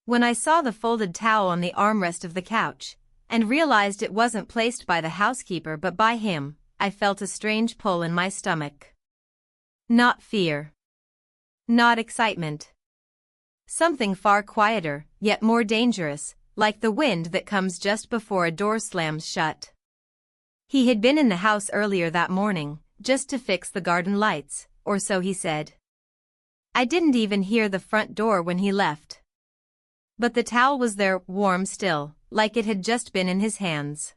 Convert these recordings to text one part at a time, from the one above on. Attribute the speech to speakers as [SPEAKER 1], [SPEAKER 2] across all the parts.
[SPEAKER 1] When I saw the folded towel on the armrest of the couch, and realized it wasn't placed by the housekeeper but by him, I felt a strange pull in my stomach. Not fear. Not excitement. Something far quieter, yet more dangerous, like the wind that comes just before a door slams shut. He had been in the house earlier that morning, just to fix the garden lights, or so he said. I didn't even hear the front door when he left. But the towel was there, warm still, like it had just been in his hands.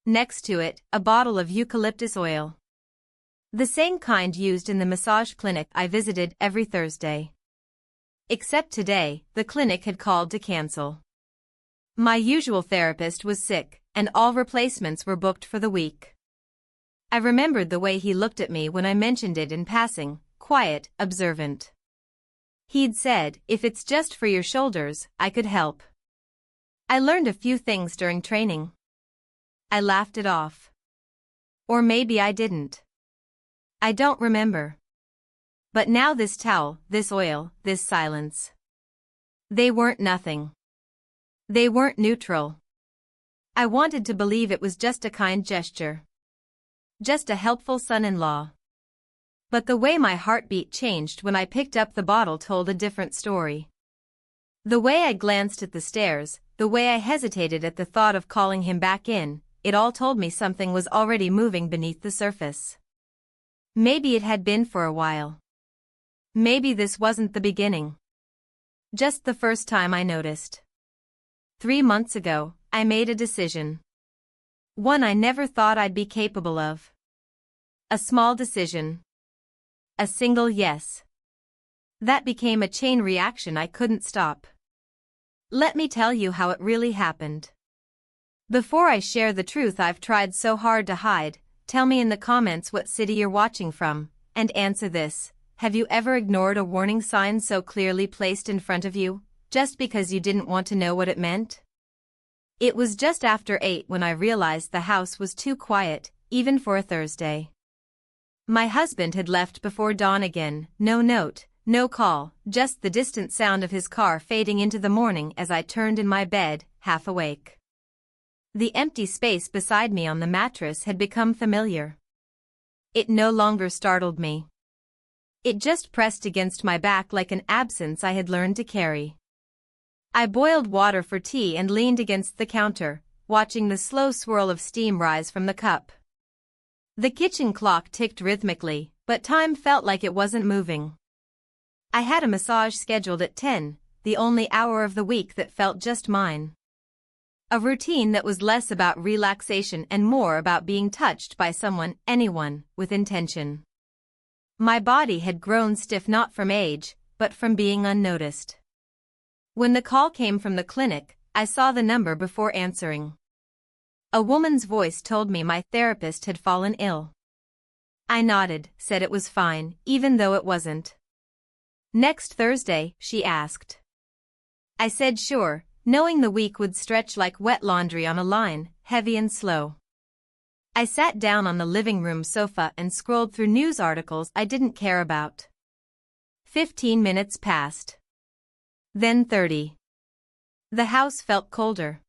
[SPEAKER 1] Next to it, a bottle of eucalyptus oil. The same kind used in the massage clinic I visited every Thursday. Except today, the clinic had called to cancel. My usual therapist was sick, and all replacements were booked for the week. I remembered the way he looked at me when I mentioned it in passing, quiet, observant. He'd said, if it's just for your shoulders, I could help. I learned a few things during training. I laughed it off. Or maybe I didn't. I don't remember. But now this towel, this oil, this silence. They weren't nothing. They weren't neutral. I wanted to believe it was just a kind gesture. Just a helpful son-in-law. But the way my heartbeat changed when I picked up the bottle told a different story. The way I glanced at the stairs, the way I hesitated at the thought of calling him back in, it all told me something was already moving beneath the surface. Maybe it had been for a while. Maybe this wasn't the beginning. Just the first time I noticed. 3 months ago, I made a decision. One I never thought I'd be capable of. A small decision. A single yes. That became a chain reaction I couldn't stop. Let me tell you how it really happened. Before I share the truth I've tried so hard to hide, tell me in the comments what city you're watching from, and answer this. Have you ever ignored a warning sign so clearly placed in front of you, just because you didn't want to know what it meant? It was just after 8 when I realized the house was too quiet, even for a Thursday. My husband had left before dawn again, no note, no call, just the distant sound of his car fading into the morning as I turned in my bed, half awake. The empty space beside me on the mattress had become familiar. It no longer startled me. It just pressed against my back like an absence I had learned to carry. I boiled water for tea and leaned against the counter, watching the slow swirl of steam rise from the cup. The kitchen clock ticked rhythmically, but time felt like it wasn't moving. I had a massage scheduled at 10, the only hour of the week that felt just mine. A routine that was less about relaxation and more about being touched by someone, anyone, with intention. My body had grown stiff not from age, but from being unnoticed. When the call came from the clinic, I saw the number before answering. A woman's voice told me my therapist had fallen ill. I nodded, said it was fine, even though it wasn't. Next Thursday, she asked. I said sure, knowing the week would stretch like wet laundry on a line, heavy and slow. I sat down on the living room sofa and scrolled through news articles I didn't care about. 15 minutes passed. Then 30. The house felt colder.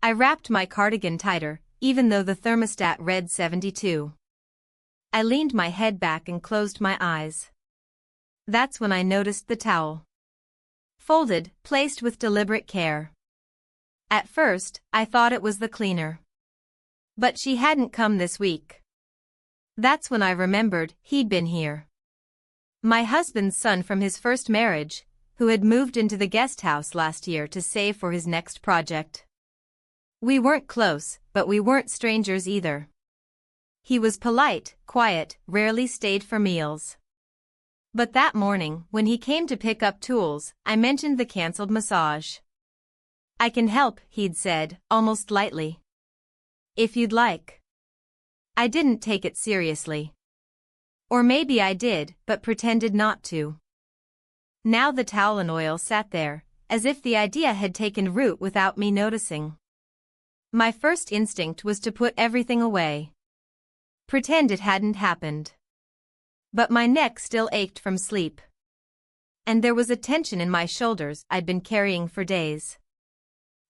[SPEAKER 1] I wrapped my cardigan tighter, even though the thermostat read 72. I leaned my head back and closed my eyes. That's when I noticed the towel. Folded, placed with deliberate care. At first, I thought it was the cleaner. But she hadn't come this week. That's when I remembered he'd been here. My husband's son from his first marriage, who had moved into the guest house last year to save for his next project. We weren't close, but we weren't strangers either. He was polite, quiet, rarely stayed for meals. But that morning, when he came to pick up tools, I mentioned the canceled massage. I can help, he'd said, almost lightly. If you'd like. I didn't take it seriously. Or maybe I did, but pretended not to. Now the towel and oil sat there, as if the idea had taken root without me noticing. My first instinct was to put everything away. Pretend it hadn't happened. But my neck still ached from sleep. and there was a tension in my shoulders I'd been carrying for days.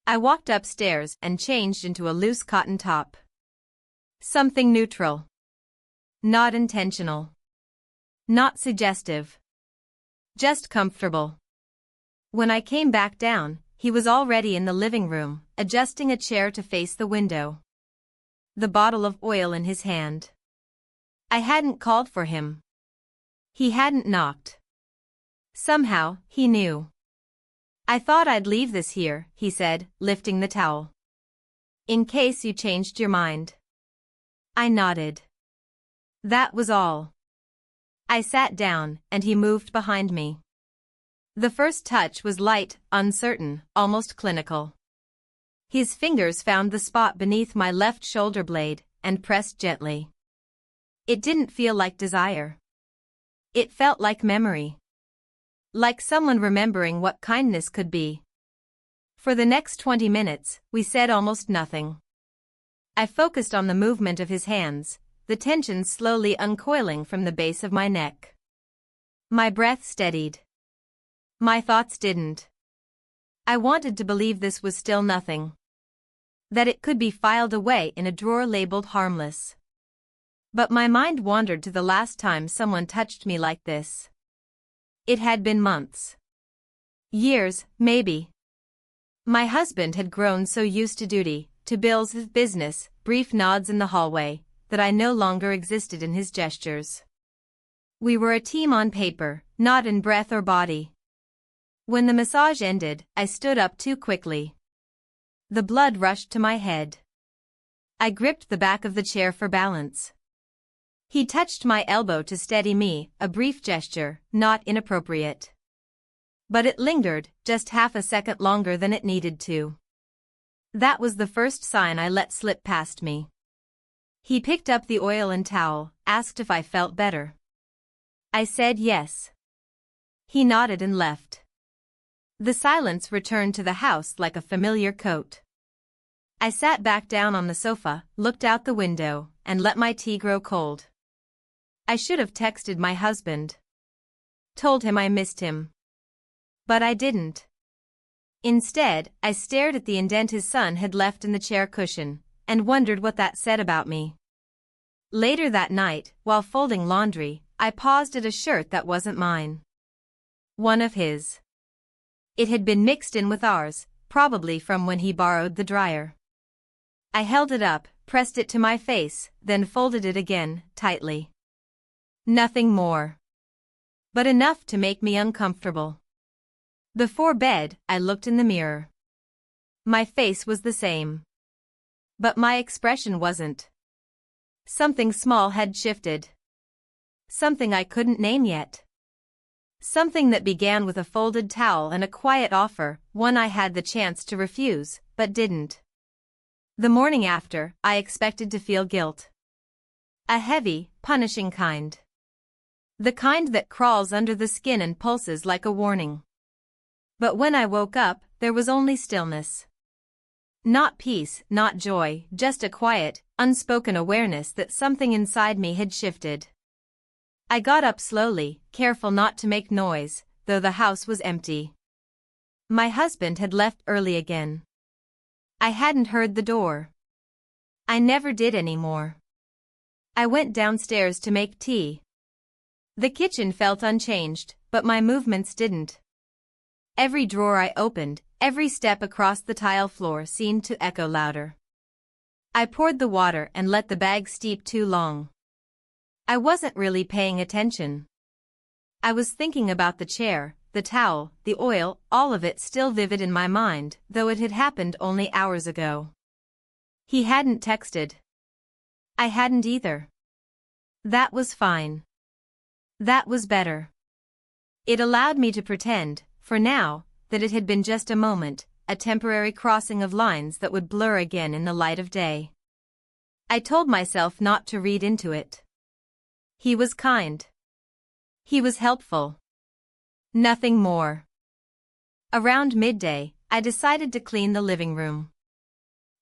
[SPEAKER 1] I walked upstairs and changed into a loose cotton top. Something neutral. Not intentional. Not suggestive. Just comfortable. When I came back down, he was already in the living room, adjusting a chair to face the window. The bottle of oil in his hand. I hadn't called for him. He hadn't knocked. Somehow, he knew. "I thought I'd leave this here," he said, lifting the towel. "In case you changed your mind." I nodded. That was all. I sat down, and he moved behind me. The first touch was light, uncertain, almost clinical. His fingers found the spot beneath my left shoulder blade and pressed gently. It didn't feel like desire. It felt like memory. Like someone remembering what kindness could be. For the next 20 minutes, we said almost nothing. I focused on the movement of his hands, the tension slowly uncoiling from the base of my neck. My breath steadied. My thoughts didn't. I wanted to believe this was still nothing. That it could be filed away in a drawer labeled harmless. But my mind wandered to the last time someone touched me like this. It had been months. Years, maybe. My husband had grown so used to duty, to bills, his business, brief nods in the hallway, that I no longer existed in his gestures. We were a team on paper, not in breath or body. When the massage ended, I stood up too quickly. The blood rushed to my head. I gripped the back of the chair for balance. He touched my elbow to steady me, a brief gesture, not inappropriate. But it lingered, just half a second longer than it needed to. That was the first sign I let slip past me. He picked up the oil and towel, asked if I felt better. I said yes. He nodded and left. The silence returned to the house like a familiar coat. I sat back down on the sofa, looked out the window, and let my tea grow cold. I should have texted my husband. Told him I missed him. But I didn't. Instead, I stared at the indent his son had left in the chair cushion, and wondered what that said about me. Later that night, while folding laundry, I paused at a shirt that wasn't mine. One of his. It had been mixed in with ours, probably from when he borrowed the dryer. I held it up, pressed it to my face, then folded it again, tightly. Nothing more. But enough to make me uncomfortable. Before bed, I looked in the mirror. My face was the same. But my expression wasn't. Something small had shifted. Something I couldn't name yet. Something that began with a folded towel and a quiet offer, one I had the chance to refuse, but didn't. The morning after, I expected to feel guilt. A heavy, punishing kind. The kind that crawls under the skin and pulses like a warning. But when I woke up, there was only stillness. Not peace, not joy, just a quiet, unspoken awareness that something inside me had shifted. I got up slowly, careful not to make noise, though the house was empty. My husband had left early again. I hadn't heard the door. I never did anymore. I went downstairs to make tea. The kitchen felt unchanged, but my movements didn't. Every drawer I opened, every step across the tile floor seemed to echo louder. I poured the water and let the bag steep too long. I wasn't really paying attention. I was thinking about the chair, the towel, the oil, all of it still vivid in my mind, though it had happened only hours ago. He hadn't texted. I hadn't either. That was fine. That was better. It allowed me to pretend, for now, that it had been just a moment, a temporary crossing of lines that would blur again in the light of day. I told myself not to read into it. He was kind. He was helpful. Nothing more. Around midday, I decided to clean the living room.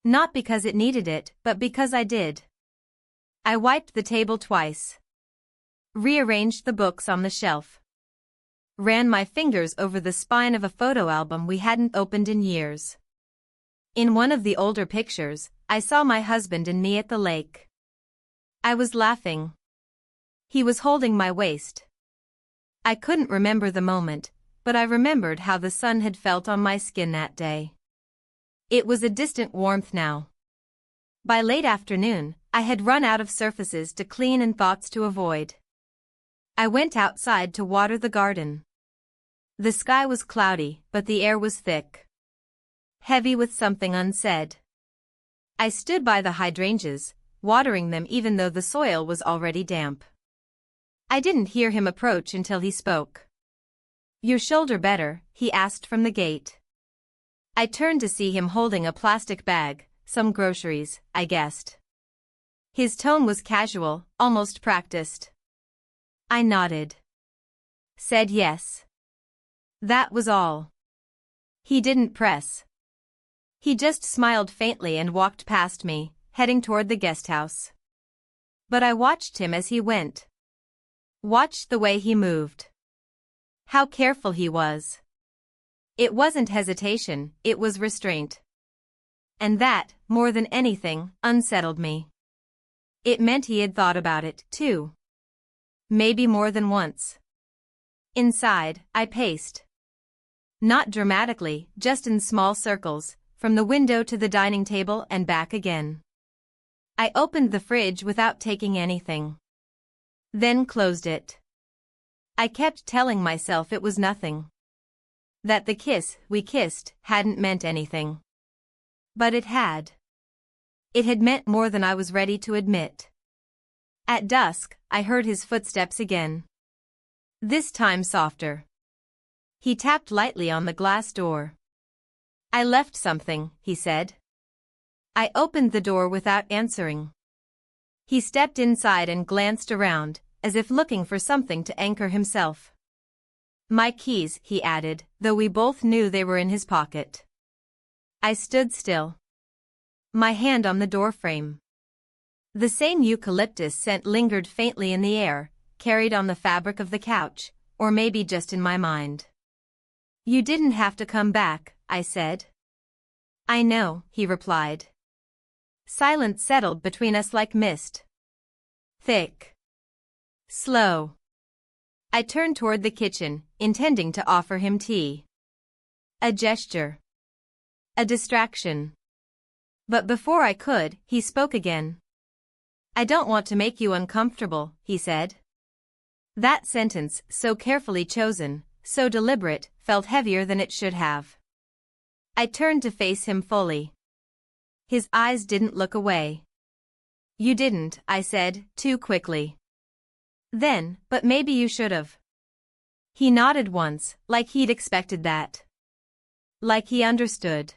[SPEAKER 1] Not because it needed it, but because I did. I wiped the table twice. Rearranged the books on the shelf. Ran my fingers over the spine of a photo album we hadn't opened in years. In one of the older pictures, I saw my husband and me at the lake. I was laughing. He was holding my waist. I couldn't remember the moment, but I remembered how the sun had felt on my skin that day. It was a distant warmth now. By late afternoon, I had run out of surfaces to clean and thoughts to avoid. I went outside to water the garden. The sky was cloudy, but the air was thick. Heavy with something unsaid. I stood by the hydrangeas, watering them even though the soil was already damp. I didn't hear him approach until he spoke. "Your shoulder better?" he asked from the gate. I turned to see him holding a plastic bag, some groceries, I guessed. His tone was casual, almost practiced. I nodded. Said yes. That was all. He didn't press. He just smiled faintly and walked past me, heading toward the guest house. But I watched him as he went. Watched the way he moved. How careful he was. It wasn't hesitation, it was restraint. And that, more than anything, unsettled me. It meant he had thought about it, too. Maybe more than once. Inside, I paced. Not dramatically, just in small circles, from the window to the dining table and back again. I opened the fridge without taking anything. Then closed it. I kept telling myself it was nothing. That the kiss we kissed hadn't meant anything. But it had. It had meant more than I was ready to admit. At dusk, I heard his footsteps again. This time softer. He tapped lightly on the glass door. "I left something," he said. I opened the door without answering. He stepped inside and glanced around, as if looking for something to anchor himself. "My keys," he added, though we both knew they were in his pocket. I stood still. My hand on the doorframe. The same eucalyptus scent lingered faintly in the air, carried on the fabric of the couch, or maybe just in my mind. "You didn't have to come back," I said. "I know," he replied. Silence settled between us like mist. Thick. Slow. I turned toward the kitchen, intending to offer him tea. A gesture. A distraction. But before I could, he spoke again. "I don't want to make you uncomfortable," he said. That sentence, so carefully chosen, so deliberate, felt heavier than it should have. I turned to face him fully. His eyes didn't look away. "You didn't," I said, too quickly. "Then, but maybe you should've." He nodded once, like he'd expected that. Like he understood.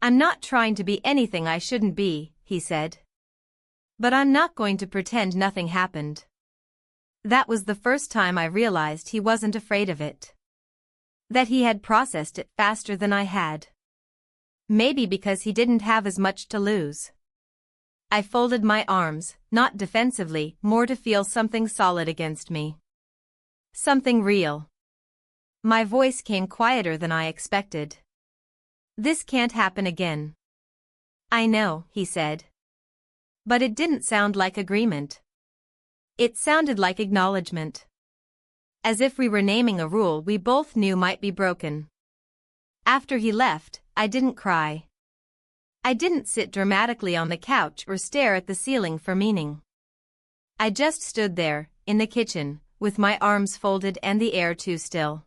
[SPEAKER 1] "I'm not trying to be anything I shouldn't be," he said. "But I'm not going to pretend nothing happened." That was the first time I realized he wasn't afraid of it. That he had processed it faster than I had. Maybe because he didn't have as much to lose. I folded my arms, not defensively, more to feel something solid against me. Something real. My voice came quieter than I expected. "This can't happen again." "I know," he said. But it didn't sound like agreement. It sounded like acknowledgement. As if we were naming a rule we both knew might be broken. After he left, I didn't cry. I didn't sit dramatically on the couch or stare at the ceiling for meaning. I just stood there, in the kitchen, with my arms folded and the air too still.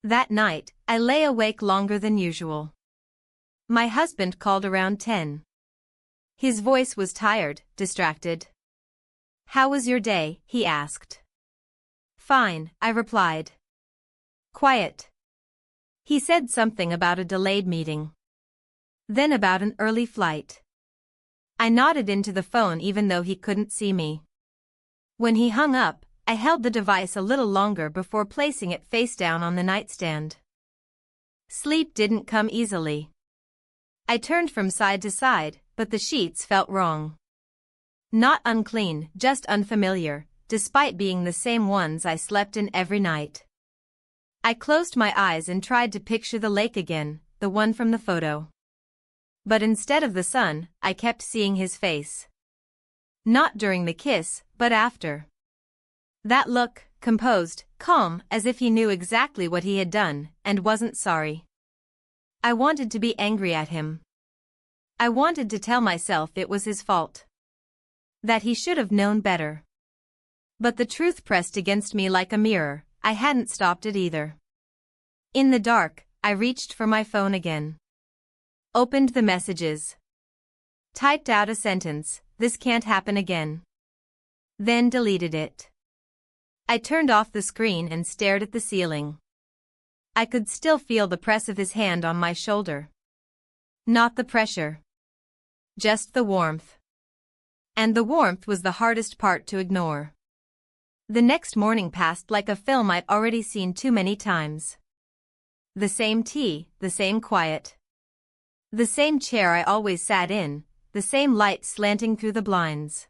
[SPEAKER 1] That night, I lay awake longer than usual. My husband called around 10. His voice was tired, distracted. "How was your day?" he asked. "Fine," I replied. "Quiet." He said something about a delayed meeting. Then about an early flight. I nodded into the phone even though he couldn't see me. When he hung up, I held the device a little longer before placing it face down on the nightstand. Sleep didn't come easily. I turned from side to side, but the sheets felt wrong. Not unclean, just unfamiliar, despite being the same ones I slept in every night. I closed my eyes and tried to picture the lake again, the one from the photo. But instead of the sun, I kept seeing his face. Not during the kiss, but after. That look, composed, calm, as if he knew exactly what he had done, and wasn't sorry. I wanted to be angry at him. I wanted to tell myself it was his fault. That he should have known better. But the truth pressed against me like a mirror. I hadn't stopped it either. In the dark, I reached for my phone again. Opened the messages. Typed out a sentence, "This can't happen again." Then deleted it. I turned off the screen and stared at the ceiling. I could still feel the press of his hand on my shoulder. Not the pressure. Just the warmth. And the warmth was the hardest part to ignore. The next morning passed like a film I'd already seen too many times. The same tea, the same quiet. The same chair I always sat in, the same light slanting through the blinds.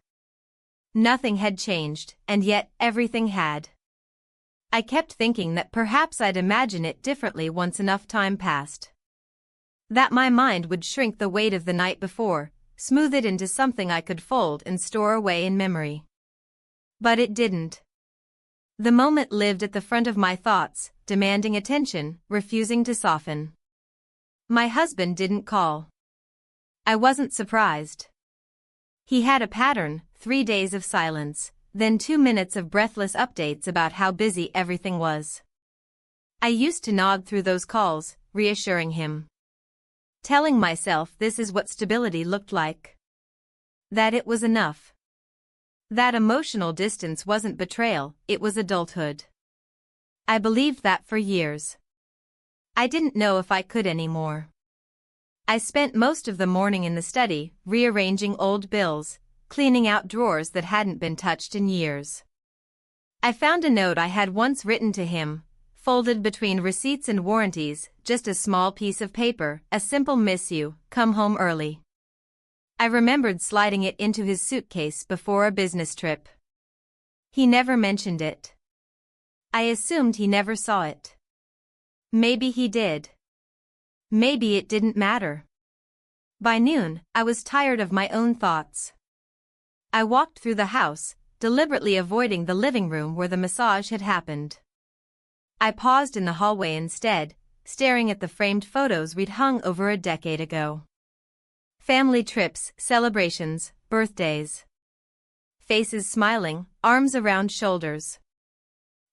[SPEAKER 1] Nothing had changed, and yet everything had. I kept thinking that perhaps I'd imagine it differently once enough time passed. That my mind would shrink the weight of the night before, smooth it into something I could fold and store away in memory. But it didn't. The moment lived at the front of my thoughts, demanding attention, refusing to soften. My husband didn't call. I wasn't surprised. He had a pattern, 3 days of silence, then 2 minutes of breathless updates about how busy everything was. I used to nod through those calls, reassuring him. Telling myself this is what stability looked like. That it was enough. That emotional distance wasn't betrayal, it was adulthood. I believed that for years. I didn't know if I could anymore. I spent most of the morning in the study, rearranging old bills, cleaning out drawers that hadn't been touched in years. I found a note I had once written to him, folded between receipts and warranties, just a small piece of paper, a simple "Miss you, come home early." I remembered sliding it into his suitcase before a business trip. He never mentioned it. I assumed he never saw it. Maybe he did. Maybe it didn't matter. By noon, I was tired of my own thoughts. I walked through the house, deliberately avoiding the living room where the massage had happened. I paused in the hallway instead, staring at the framed photos we'd hung over a decade ago. Family trips, celebrations, birthdays. Faces smiling, arms around shoulders.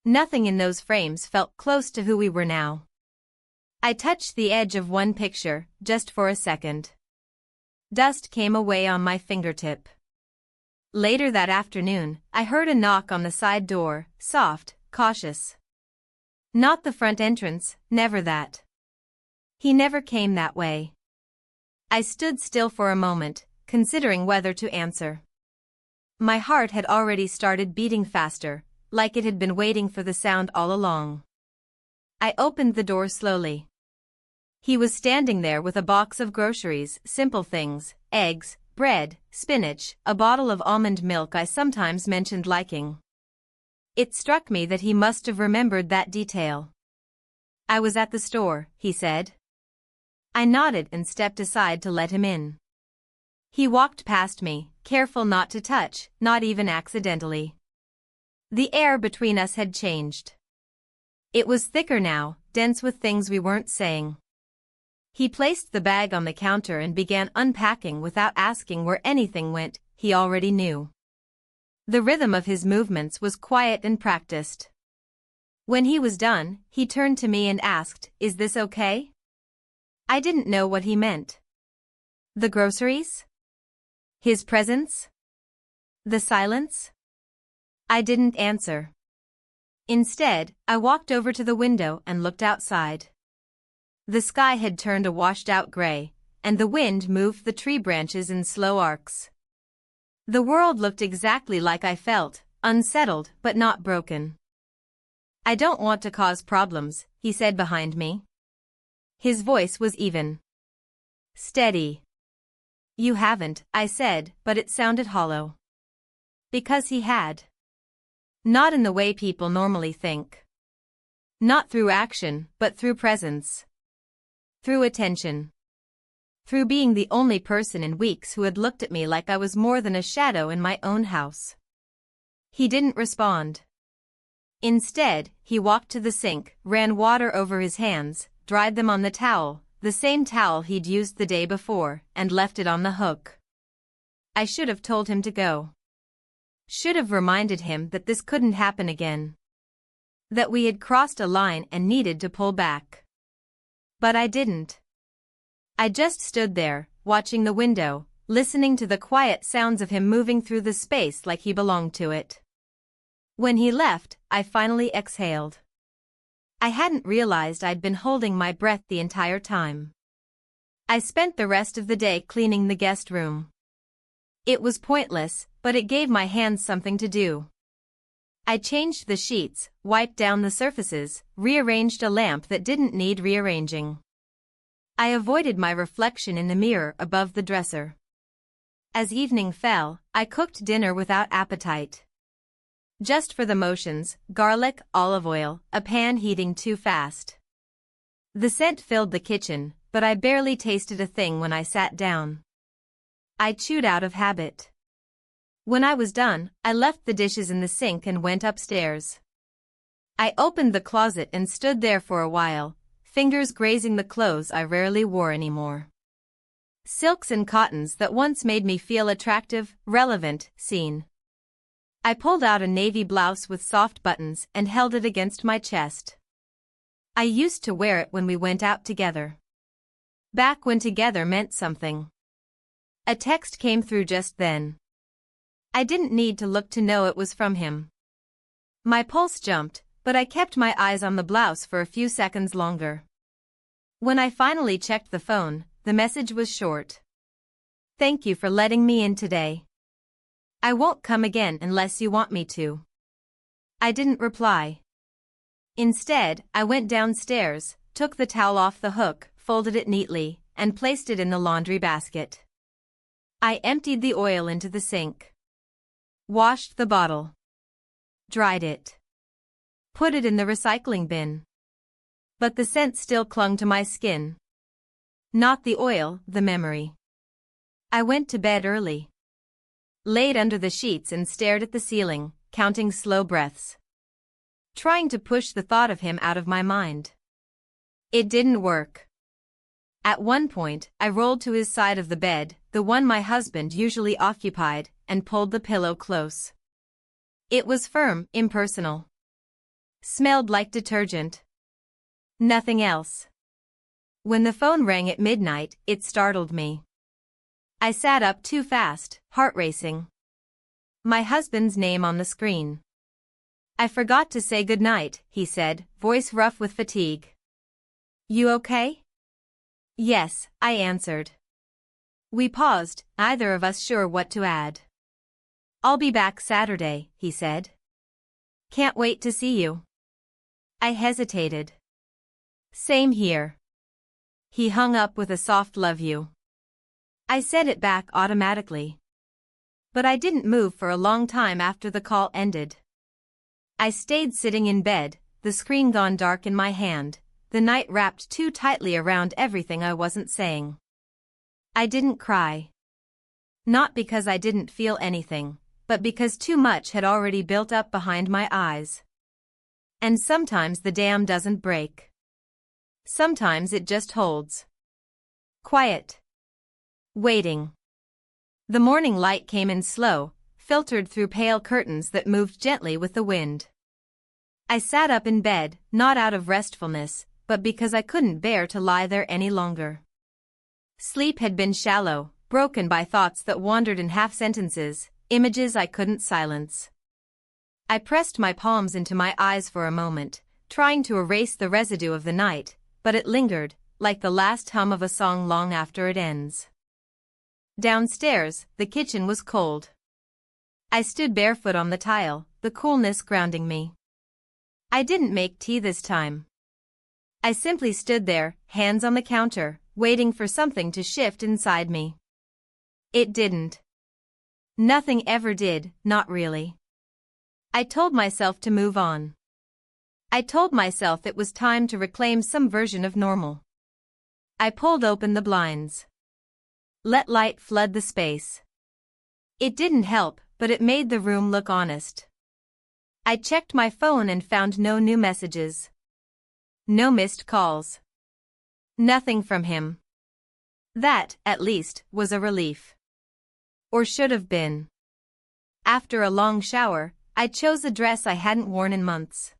[SPEAKER 1] Nothing in those frames felt close to who we were now. I touched the edge of one picture, just for a second. Dust came away on my fingertip. Later that afternoon, I heard a knock on the side door, soft, cautious. Not the front entrance, never that. He never came that way. I stood still for a moment, considering whether to answer. My heart had already started beating faster, like it had been waiting for the sound all along. I opened the door slowly. He was standing there with a box of groceries, simple things, eggs, bread, spinach, a bottle of almond milk I sometimes mentioned liking. It struck me that he must have remembered that detail. "I was at the store," he said. I nodded and stepped aside to let him in. He walked past me, careful not to touch, not even accidentally. The air between us had changed. It was thicker now, dense with things we weren't saying. He placed the bag on the counter and began unpacking without asking where anything went, he already knew. The rhythm of his movements was quiet and practiced. When he was done, he turned to me and asked, "Is this okay?" I didn't know what he meant. The groceries? His presence? The silence? I didn't answer. Instead, I walked over to the window and looked outside. The sky had turned a washed-out gray, and the wind moved the tree branches in slow arcs. The world looked exactly like I felt, unsettled but not broken. "I don't want to cause problems," he said behind me. His voice was even. Steady. "You haven't," I said, but it sounded hollow. Because he had. Not in the way people normally think. Not through action, but through presence. Through attention. Through being the only person in weeks who had looked at me like I was more than a shadow in my own house. He didn't respond. Instead, he walked to the sink, ran water over his hands, dried them on the towel, the same towel he'd used the day before, and left it on the hook. I should have told him to go. Should have reminded him that this couldn't happen again. That we had crossed a line and needed to pull back. But I didn't. I just stood there, watching the window, listening to the quiet sounds of him moving through the space like he belonged to it. When he left, I finally exhaled. I hadn't realized I'd been holding my breath the entire time. I spent the rest of the day cleaning the guest room. It was pointless, but it gave my hands something to do. I changed the sheets, wiped down the surfaces, rearranged a lamp that didn't need rearranging. I avoided my reflection in the mirror above the dresser. As evening fell, I cooked dinner without appetite. Just for the motions, garlic, olive oil, a pan heating too fast. The scent filled the kitchen, but I barely tasted a thing when I sat down. I chewed out of habit. When I was done, I left the dishes in the sink and went upstairs. I opened the closet and stood there for a while, fingers grazing the clothes I rarely wore anymore. Silks and cottons that once made me feel attractive, relevant, seen. I pulled out a navy blouse with soft buttons and held it against my chest. I used to wear it when we went out together. Back when together meant something. A text came through just then. I didn't need to look to know it was from him. My pulse jumped, but I kept my eyes on the blouse for a few seconds longer. When I finally checked the phone, the message was short. "Thank you for letting me in today. I won't come again unless you want me to." I didn't reply. Instead, I went downstairs, took the towel off the hook, folded it neatly, and placed it in the laundry basket. I emptied the oil into the sink. Washed the bottle. Dried it. Put it in the recycling bin. But the scent still clung to my skin. Not the oil, the memory. I went to bed early. Laid under the sheets and stared at the ceiling, counting slow breaths. Trying to push the thought of him out of my mind. It didn't work. At one point, I rolled to his side of the bed, the one my husband usually occupied, and pulled the pillow close. It was firm, impersonal. Smelled like detergent. Nothing else. When the phone rang at midnight, it startled me. I sat up too fast, heart racing. My husband's name on the screen. "I forgot to say goodnight," he said, voice rough with fatigue. "You okay?" "Yes," I answered. We paused, neither of us sure what to add. "I'll be back Saturday," he said. "Can't wait to see you." I hesitated. "Same here." He hung up with a soft "love you." I said it back automatically. But I didn't move for a long time after the call ended. I stayed sitting in bed, the screen gone dark in my hand, the night wrapped too tightly around everything I wasn't saying. I didn't cry. Not because I didn't feel anything, but because too much had already built up behind my eyes. And sometimes the dam doesn't break. Sometimes it just holds. Quiet. Waiting. The morning light came in slow, filtered through pale curtains that moved gently with the wind. I sat up in bed, not out of restfulness, but because I couldn't bear to lie there any longer. Sleep had been shallow, broken by thoughts that wandered in half-sentences, images I couldn't silence. I pressed my palms into my eyes for a moment, trying to erase the residue of the night, but it lingered, like the last hum of a song long after it ends. Downstairs, the kitchen was cold. I stood barefoot on the tile, the coolness grounding me. I didn't make tea this time. I simply stood there, hands on the counter, waiting for something to shift inside me. It didn't. Nothing ever did, not really. I told myself to move on. I told myself it was time to reclaim some version of normal. I pulled open the blinds. Let light flood the space. It didn't help, but it made the room look honest. I checked my phone and found no new messages. No missed calls. Nothing from him. That, at least, was a relief. Or should have been. After a long shower, I chose a dress I hadn't worn in months.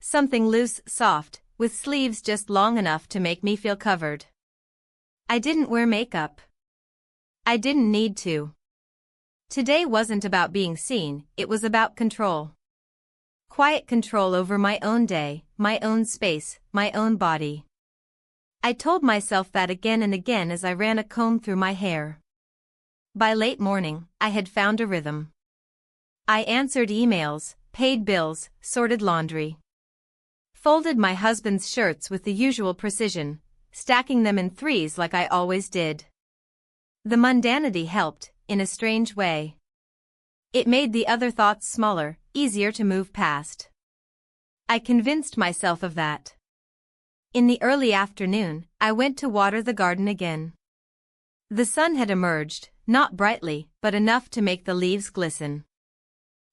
[SPEAKER 1] Something loose, soft, with sleeves just long enough to make me feel covered. I didn't wear makeup. I didn't need to. Today wasn't about being seen, it was about control. Quiet control over my own day, my own space, my own body. I told myself that again and again as I ran a comb through my hair. By late morning, I had found a rhythm. I answered emails, paid bills, sorted laundry. Folded my husband's shirts with the usual precision, stacking them in threes like I always did. The mundanity helped, in a strange way. It made the other thoughts smaller, easier to move past. I convinced myself of that. In the early afternoon, I went to water the garden again. The sun had emerged, not brightly, but enough to make the leaves glisten.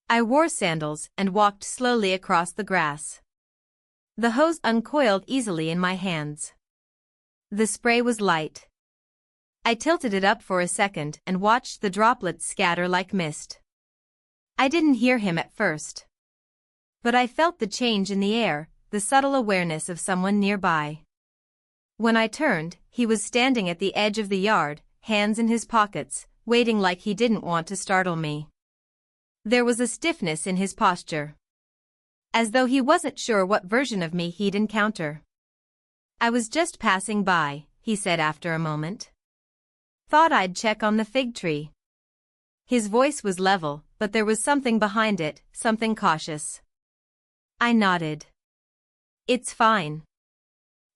[SPEAKER 1] I wore sandals and walked slowly across the grass. The hose uncoiled easily in my hands. The spray was light. I tilted it up for a second and watched the droplets scatter like mist. I didn't hear him at first. But I felt the change in the air, the subtle awareness of someone nearby. When I turned, he was standing at the edge of the yard, hands in his pockets, waiting like he didn't want to startle me. There was a stiffness in his posture. As though he wasn't sure what version of me he'd encounter. "I was just passing by," he said after a moment. "Thought I'd check on the fig tree." His voice was level, but there was something behind it, something cautious. I nodded. "It's fine."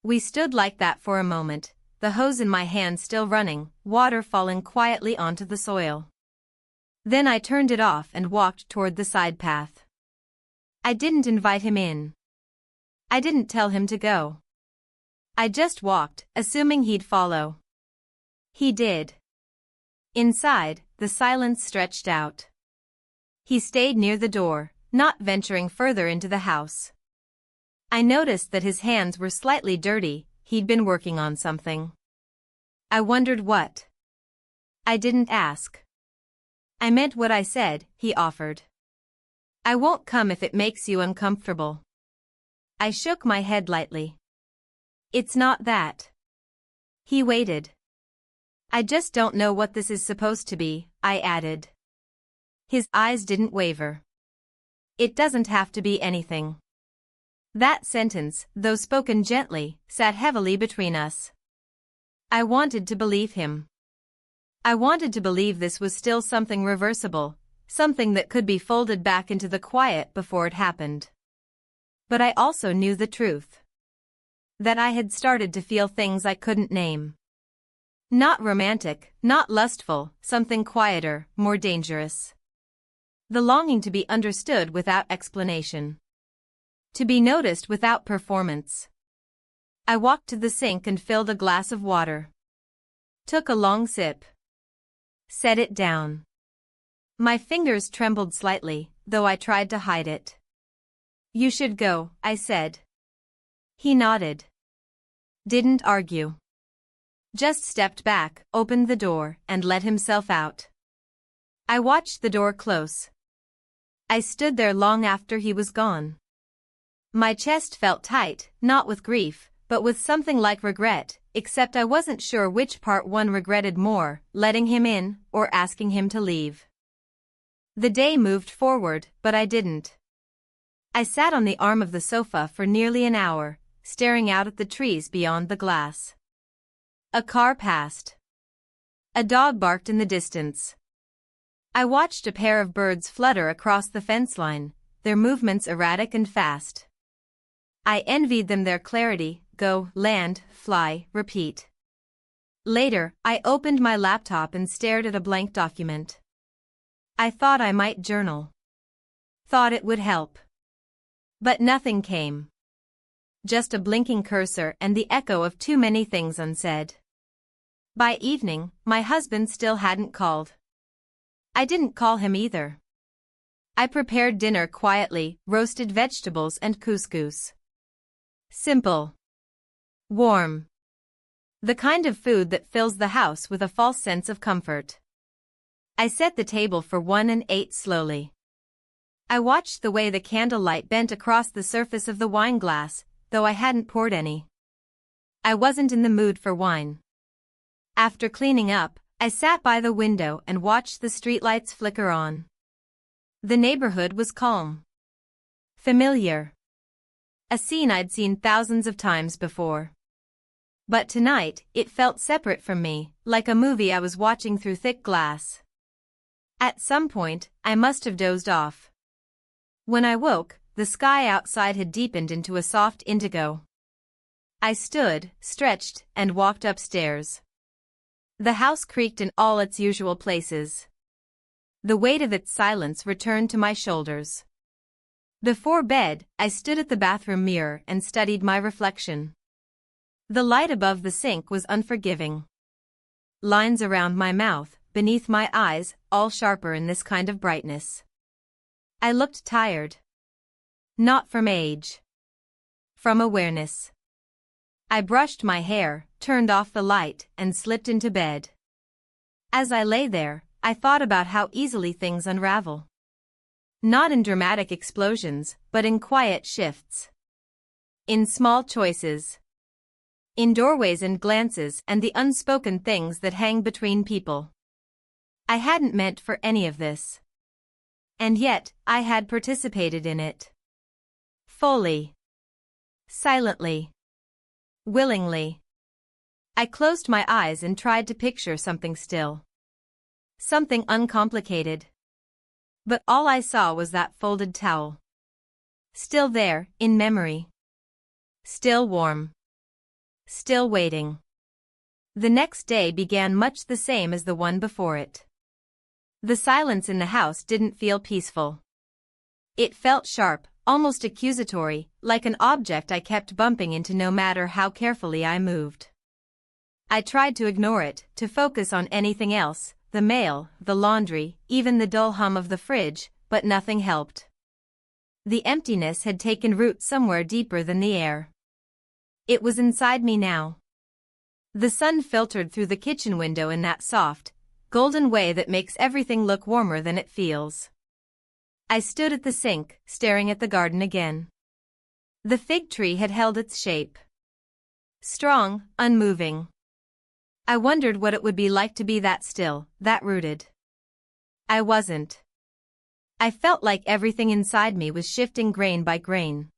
[SPEAKER 1] We stood like that for a moment, the hose in my hand still running, water falling quietly onto the soil. Then I turned it off and walked toward the side path. I didn't invite him in. I didn't tell him to go. I just walked, assuming he'd follow. He did. Inside, the silence stretched out. He stayed near the door, not venturing further into the house. I noticed that his hands were slightly dirty, he'd been working on something. I wondered what. I didn't ask. "I meant what I said," he offered. "I won't come if it makes you uncomfortable." I shook my head lightly. "It's not that." He waited. "I just don't know what this is supposed to be," I added. His eyes didn't waver. "It doesn't have to be anything." That sentence, though spoken gently, sat heavily between us. I wanted to believe him. I wanted to believe this was still something reversible, something that could be folded back into the quiet before it happened. But I also knew the truth. That I had started to feel things I couldn't name. Not romantic, not lustful, something quieter, more dangerous. The longing to be understood without explanation. To be noticed without performance. I walked to the sink and filled a glass of water. Took a long sip. Set it down. My fingers trembled slightly, though I tried to hide it. "You should go," I said. He nodded. Didn't argue. Just stepped back, opened the door, and let himself out. I watched the door close. I stood there long after he was gone. My chest felt tight, not with grief, but with something like regret, except I wasn't sure which part one regretted more, letting him in, or asking him to leave. The day moved forward, but I didn't. I sat on the arm of the sofa for nearly an hour, staring out at the trees beyond the glass. A car passed. A dog barked in the distance. I watched a pair of birds flutter across the fence line, their movements erratic and fast. I envied them their clarity, go, land, fly, repeat. Later, I opened my laptop and stared at a blank document. I thought I might journal. Thought it would help. But nothing came. Just a blinking cursor and the echo of too many things unsaid. By evening, my husband still hadn't called. I didn't call him either. I prepared dinner quietly, roasted vegetables and couscous. Simple. Warm. The kind of food that fills the house with a false sense of comfort. I set the table for one and ate slowly. I watched the way the candlelight bent across the surface of the wine glass, though I hadn't poured any. I wasn't in the mood for wine. After cleaning up, I sat by the window and watched the streetlights flicker on. The neighborhood was calm. Familiar. A scene I'd seen thousands of times before. But tonight, it felt separate from me, like a movie I was watching through thick glass. At some point, I must have dozed off. When I woke, the sky outside had deepened into a soft indigo. I stood, stretched, and walked upstairs. The house creaked in all its usual places. The weight of its silence returned to my shoulders. Before bed, I stood at the bathroom mirror and studied my reflection. The light above the sink was unforgiving. Lines around my mouth, beneath my eyes, all sharper in this kind of brightness. I looked tired. Not from age. From awareness. I brushed my hair, turned off the light, and slipped into bed. As I lay there, I thought about how easily things unravel. Not in dramatic explosions, but in quiet shifts. In small choices. In doorways and glances and the unspoken things that hang between people. I hadn't meant for any of this. And yet, I had participated in it. Fully. Silently. Willingly. I closed my eyes and tried to picture something still. Something uncomplicated. But all I saw was that folded towel. Still there, in memory. Still warm. Still waiting. The next day began much the same as the one before it. The silence in the house didn't feel peaceful. It felt sharp, almost accusatory, like an object I kept bumping into no matter how carefully I moved. I tried to ignore it, to focus on anything else, the mail, the laundry, even the dull hum of the fridge, but nothing helped. The emptiness had taken root somewhere deeper than the air. It was inside me now. The sun filtered through the kitchen window in that soft, golden way that makes everything look warmer than it feels. I stood at the sink, staring at the garden again. The fig tree had held its shape. Strong, unmoving. I wondered what it would be like to be that still, that rooted. I wasn't. I felt like everything inside me was shifting grain by grain.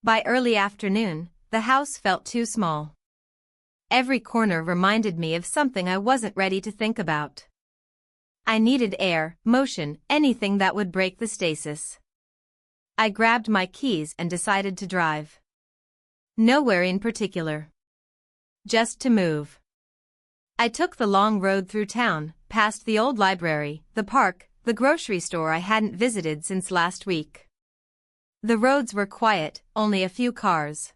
[SPEAKER 1] By early afternoon, the house felt too small. Every corner reminded me of something I wasn't ready to think about. I needed air, motion, anything that would break the stasis. I grabbed my keys and decided to drive. Nowhere in particular. Just to move. I took the long road through town, past the old library, the park, the grocery store I hadn't visited since last week. The roads were quiet, only a few cars.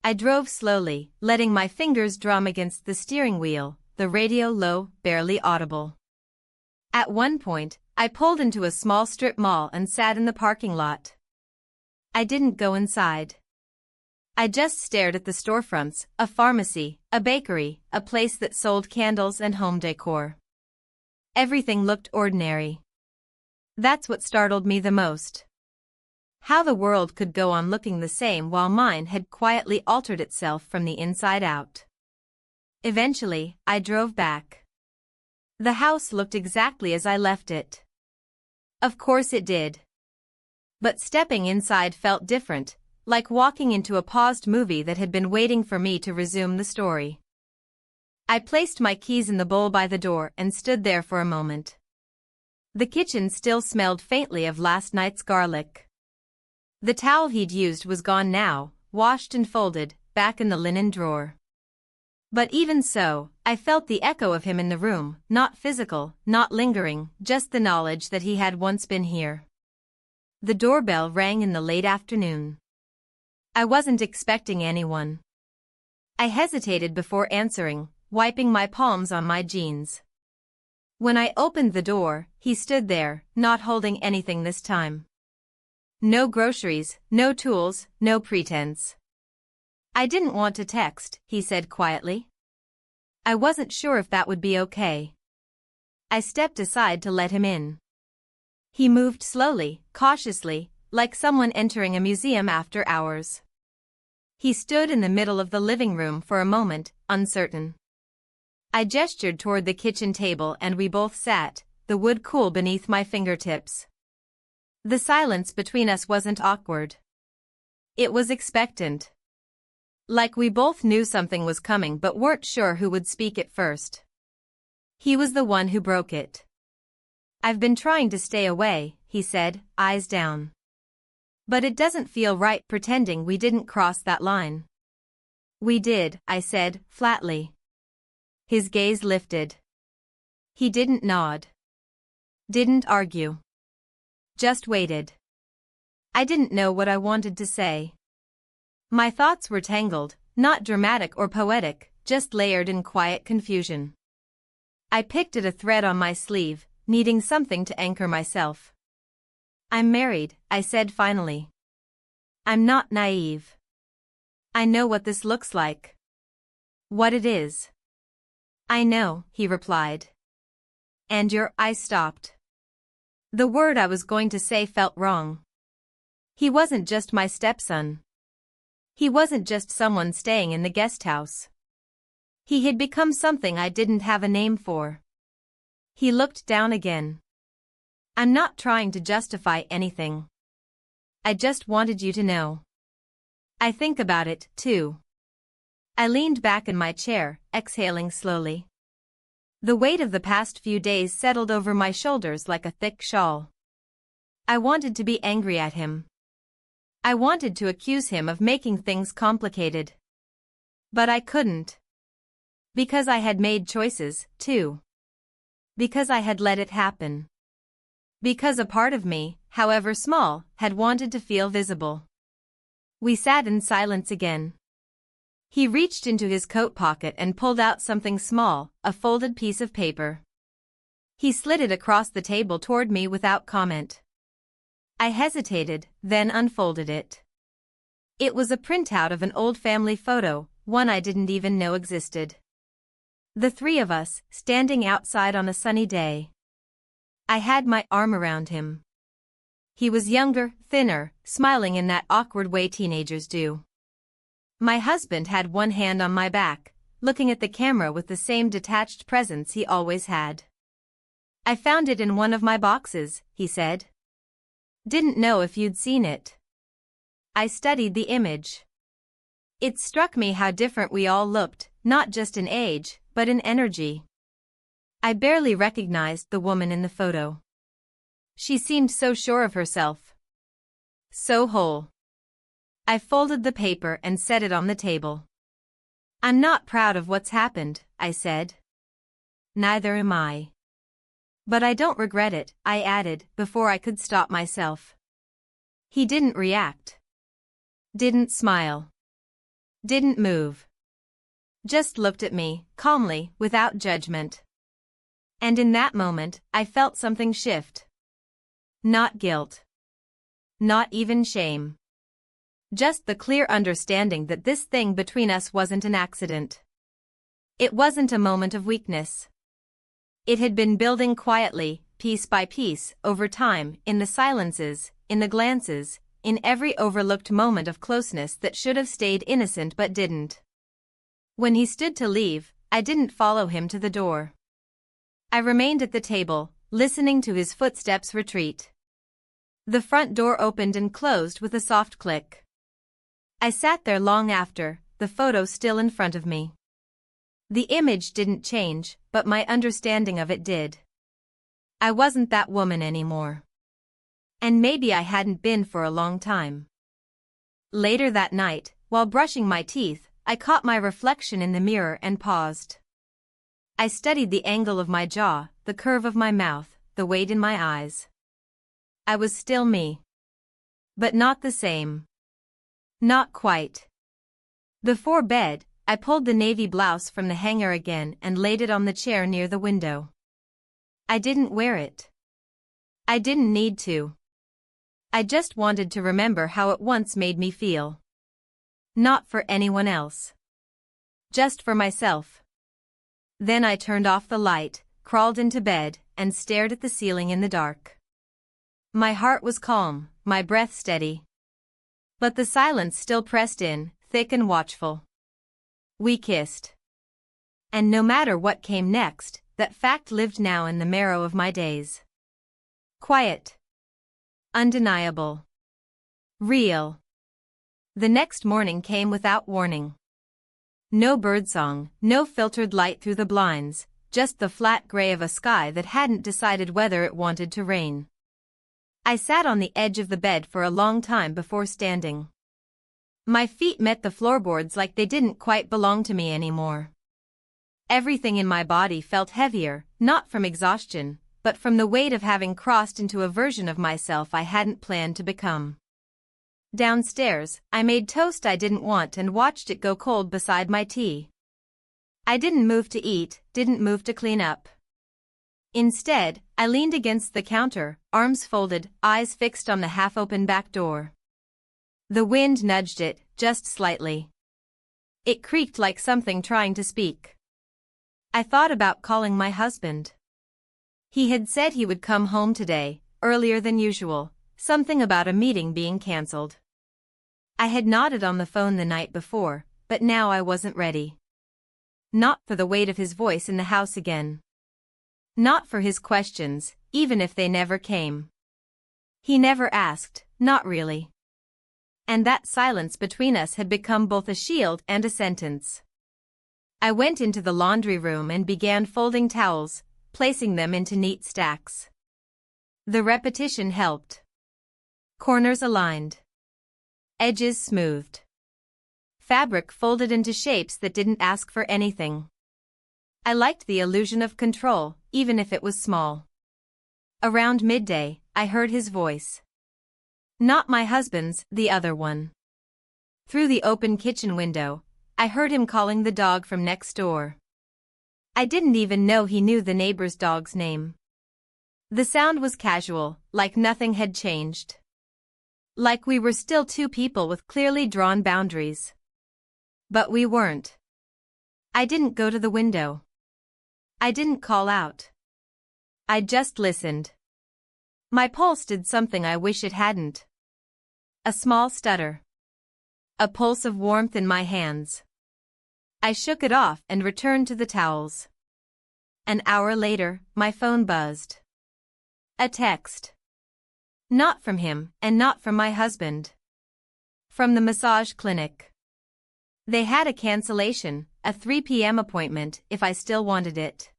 [SPEAKER 1] I drove slowly, letting my fingers drum against the steering wheel, the radio low, barely audible. At one point, I pulled into a small strip mall and sat in the parking lot. I didn't go inside. I just stared at the storefronts, a pharmacy, a bakery, a place that sold candles and home decor. Everything looked ordinary. That's what startled me the most. How the world could go on looking the same while mine had quietly altered itself from the inside out. Eventually, I drove back. The house looked exactly as I left it. Of course it did. But stepping inside felt different, like walking into a paused movie that had been waiting for me to resume the story. I placed my keys in the bowl by the door and stood there for a moment. The kitchen still smelled faintly of last night's garlic. The towel he'd used was gone now, washed and folded, back in the linen drawer. But even so, I felt the echo of him in the room, not physical, not lingering, just the knowledge that he had once been here. The doorbell rang in the late afternoon. I wasn't expecting anyone. I hesitated before answering, wiping my palms on my jeans. When I opened the door, he stood there, not holding anything this time. No groceries, no tools, no pretense. I didn't want to text, he said quietly. I wasn't sure if that would be okay. I stepped aside to let him in. He moved slowly, cautiously, like someone entering a museum after hours. He stood in the middle of the living room for a moment, uncertain. I gestured toward the kitchen table and we both sat, the wood cool beneath my fingertips. The silence between us wasn't awkward. It was expectant. Like we both knew something was coming but weren't sure who would speak it first. He was the one who broke it. I've been trying to stay away, he said, eyes down. But it doesn't feel right pretending we didn't cross that line. We did, I said, flatly. His gaze lifted. He didn't nod. Didn't argue. Just waited. I didn't know what I wanted to say. My thoughts were tangled, not dramatic or poetic, just layered in quiet confusion. I picked at a thread on my sleeve, needing something to anchor myself. I'm married, I said finally. I'm not naive. I know what this looks like. What it is. I know, he replied. And I stopped. The word I was going to say felt wrong. He wasn't just my stepson. He wasn't just someone staying in the guest house. He had become something I didn't have a name for. He looked down again. I'm not trying to justify anything. I just wanted you to know. I think about it, too. I leaned back in my chair, exhaling slowly. The weight of the past few days settled over my shoulders like a thick shawl. I wanted to be angry at him. I wanted to accuse him of making things complicated. But I couldn't. Because I had made choices, too. Because I had let it happen. Because a part of me, however small, had wanted to feel visible. We sat in silence again. He reached into his coat pocket and pulled out something small, a folded piece of paper. He slid it across the table toward me without comment. I hesitated, then unfolded it. It was a printout of an old family photo, one I didn't even know existed. The three of us, standing outside on a sunny day. I had my arm around him. He was younger, thinner, smiling in that awkward way teenagers do. My husband had one hand on my back, looking at the camera with the same detached presence he always had. I found it in one of my boxes, he said. Didn't know if you'd seen it. I studied the image. It struck me how different we all looked, not just in age, but in energy. I barely recognized the woman in the photo. She seemed so sure of herself. So whole. I folded the paper and set it on the table. I'm not proud of what's happened, I said. Neither am I. But I don't regret it, I added, before I could stop myself. He didn't react. Didn't smile. Didn't move. Just looked at me, calmly, without judgment. And in that moment, I felt something shift. Not guilt. Not even shame. Just the clear understanding that this thing between us wasn't an accident. It wasn't a moment of weakness. It had been building quietly, piece by piece, over time, in the silences, in the glances, in every overlooked moment of closeness that should have stayed innocent but didn't. When he stood to leave, I didn't follow him to the door. I remained at the table, listening to his footsteps retreat. The front door opened and closed with a soft click. I sat there long after, the photo still in front of me. The image didn't change, but my understanding of it did. I wasn't that woman anymore. And maybe I hadn't been for a long time. Later that night, while brushing my teeth, I caught my reflection in the mirror and paused. I studied the angle of my jaw, the curve of my mouth, the weight in my eyes. I was still me. But not the same. Not quite. Before bed, I pulled the navy blouse from the hanger again and laid it on the chair near the window. I didn't wear it. I didn't need to. I just wanted to remember how it once made me feel. Not for anyone else. Just for myself. Then I turned off the light, crawled into bed, and stared at the ceiling in the dark. My heart was calm, my breath steady. But the silence still pressed in, thick and watchful. We kissed. And no matter what came next, that fact lived now in the marrow of my days. Quiet. Undeniable. Real. The next morning came without warning. No birdsong, no filtered light through the blinds, just the flat gray of a sky that hadn't decided whether it wanted to rain. I sat on the edge of the bed for a long time before standing. My feet met the floorboards like they didn't quite belong to me anymore. Everything in my body felt heavier, not from exhaustion, but from the weight of having crossed into a version of myself I hadn't planned to become. Downstairs, I made toast I didn't want and watched it go cold beside my tea. I didn't move to eat, didn't move to clean up. Instead, I leaned against the counter, arms folded, eyes fixed on the half-open back door. The wind nudged it, just slightly. It creaked like something trying to speak. I thought about calling my husband. He had said he would come home today, earlier than usual, something about a meeting being cancelled. I had nodded on the phone the night before, but now I wasn't ready. Not for the weight of his voice in the house again. Not for his questions, even if they never came. He never asked, not really. And that silence between us had become both a shield and a sentence. I went into the laundry room and began folding towels, placing them into neat stacks. The repetition helped. Corners aligned. Edges smoothed. Fabric folded into shapes that didn't ask for anything. I liked the illusion of control, even if it was small. Around midday, I heard his voice. Not my husband's, the other one. Through the open kitchen window, I heard him calling the dog from next door. I didn't even know he knew the neighbor's dog's name. The sound was casual, like nothing had changed. Like we were still two people with clearly drawn boundaries. But we weren't. I didn't go to the window. I didn't call out. I just listened. My pulse did something I wish it hadn't. A small stutter. A pulse of warmth in my hands. I shook it off and returned to the towels. An hour later, my phone buzzed. A text. Not from him, and not from my husband. From the massage clinic. They had a cancellation, a 3 p.m. appointment, if I still wanted it.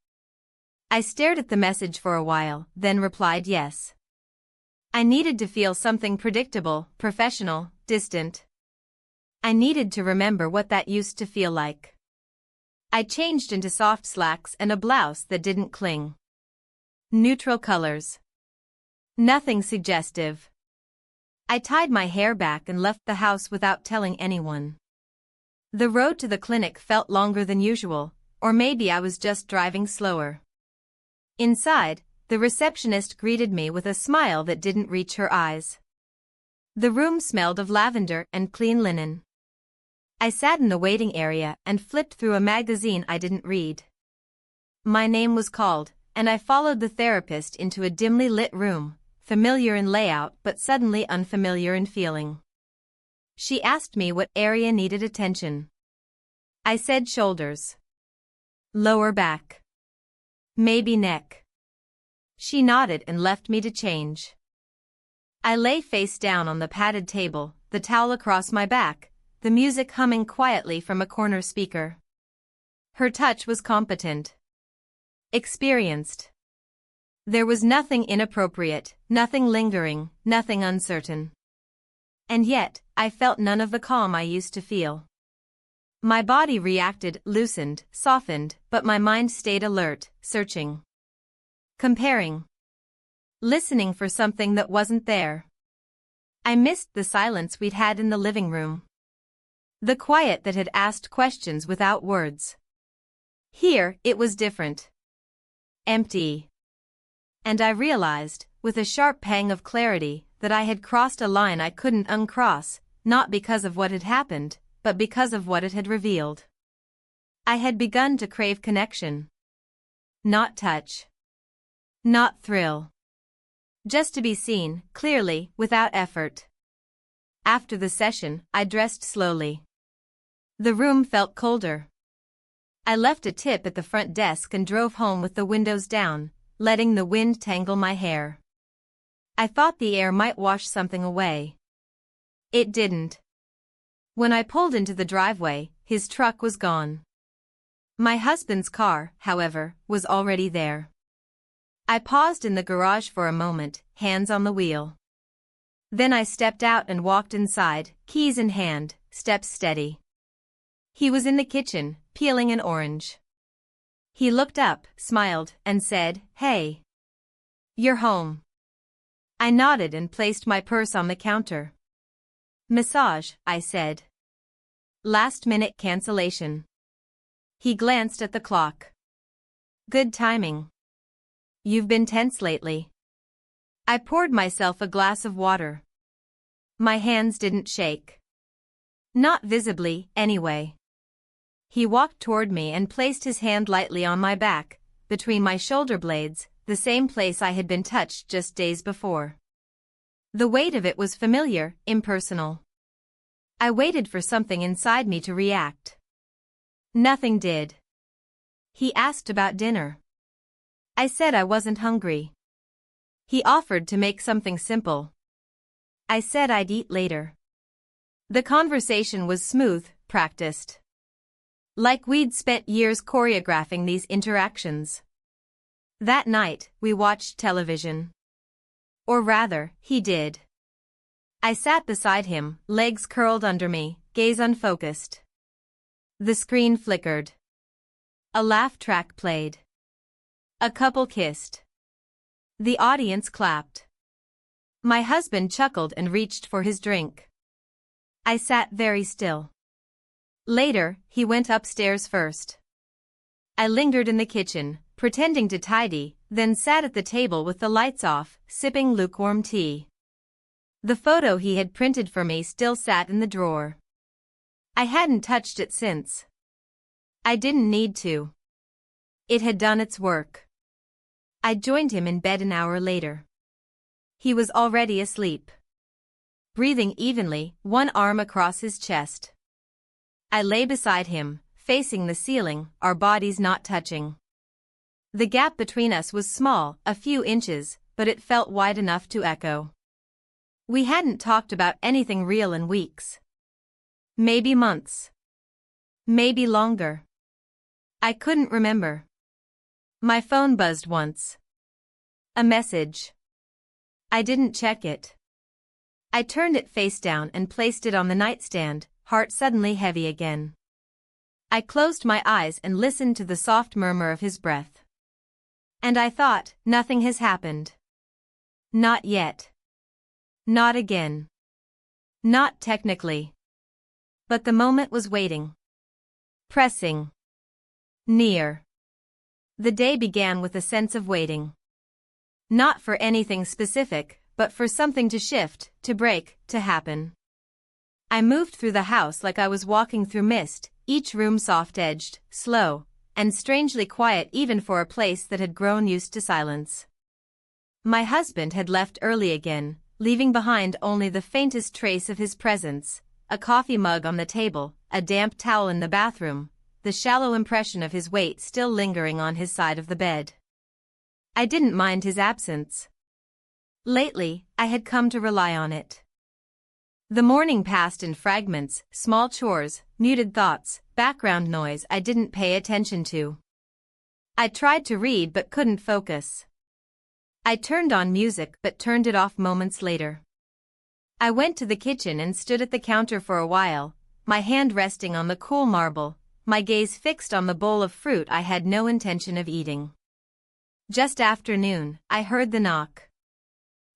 [SPEAKER 1] I stared at the message for a while, then replied yes. I needed to feel something predictable, professional, distant. I needed to remember what that used to feel like. I changed into soft slacks and a blouse that didn't cling. Neutral colors. Nothing suggestive. I tied my hair back and left the house without telling anyone. The road to the clinic felt longer than usual, or maybe I was just driving slower. Inside, the receptionist greeted me with a smile that didn't reach her eyes. The room smelled of lavender and clean linen. I sat in the waiting area and flipped through a magazine I didn't read. My name was called, and I followed the therapist into a dimly lit room, familiar in layout but suddenly unfamiliar in feeling. She asked me what area needed attention. I said shoulders. Lower back. Maybe neck. She nodded and left me to change. I lay face down on the padded table, the towel across my back, the music humming quietly from a corner speaker. Her touch was competent. Experienced. There was nothing inappropriate, nothing lingering, nothing uncertain. And yet, I felt none of the calm I used to feel. My body reacted, loosened, softened, but my mind stayed alert, searching. Comparing. Listening for something that wasn't there. I missed the silence we'd had in the living room. The quiet that had asked questions without words. Here, it was different. Empty. And I realized, with a sharp pang of clarity, that I had crossed a line I couldn't uncross, not because of what had happened, but because of what it had revealed. I had begun to crave connection. Not touch. Not thrill. Just to be seen, clearly, without effort. After the session, I dressed slowly. The room felt colder. I left a tip at the front desk and drove home with the windows down, letting the wind tangle my hair. I thought the air might wash something away. It didn't. When I pulled into the driveway, his truck was gone. My husband's car, however, was already there. I paused in the garage for a moment, hands on the wheel. Then I stepped out and walked inside, keys in hand, steps steady. He was in the kitchen, peeling an orange. He looked up, smiled, and said, "Hey. You're home." I nodded and placed my purse on the counter. "Massage," I said. "Last-minute cancellation." He glanced at the clock. "Good timing. You've been tense lately." I poured myself a glass of water. My hands didn't shake. Not visibly, anyway. He walked toward me and placed his hand lightly on my back, between my shoulder blades, the same place I had been touched just days before. The weight of it was familiar, impersonal. I waited for something inside me to react. Nothing did. He asked about dinner. I said I wasn't hungry. He offered to make something simple. I said I'd eat later. The conversation was smooth, practiced. Like we'd spent years choreographing these interactions. That night, we watched television. Or rather, he did. I sat beside him, legs curled under me, gaze unfocused. The screen flickered. A laugh track played. A couple kissed. The audience clapped. My husband chuckled and reached for his drink. I sat very still. Later, he went upstairs first. I lingered in the kitchen, pretending to tidy, then sat at the table with the lights off, sipping lukewarm tea. The photo he had printed for me still sat in the drawer. I hadn't touched it since. I didn't need to. It had done its work. I joined him in bed an hour later. He was already asleep. Breathing evenly, one arm across his chest. I lay beside him, facing the ceiling, our bodies not touching. The gap between us was small, a few inches, but it felt wide enough to echo. We hadn't talked about anything real in weeks. Maybe months. Maybe longer. I couldn't remember. My phone buzzed once. A message. I didn't check it. I turned it face down and placed it on the nightstand, heart suddenly heavy again. I closed my eyes and listened to the soft murmur of his breath. And I thought, nothing has happened. Not yet. Not again. Not technically. But the moment was waiting. Pressing. Near. The day began with a sense of waiting. Not for anything specific, but for something to shift, to break, to happen. I moved through the house like I was walking through mist, each room soft-edged, slow, and strangely quiet even for a place that had grown used to silence. My husband had left early again, leaving behind only the faintest trace of his presence, a coffee mug on the table, a damp towel in the bathroom, the shallow impression of his weight still lingering on his side of the bed. I didn't mind his absence. Lately, I had come to rely on it. The morning passed in fragments, small chores, muted thoughts, background noise I didn't pay attention to. I tried to read but couldn't focus. I turned on music but turned it off moments later. I went to the kitchen and stood at the counter for a while, my hand resting on the cool marble, my gaze fixed on the bowl of fruit I had no intention of eating. Just after noon, I heard the knock.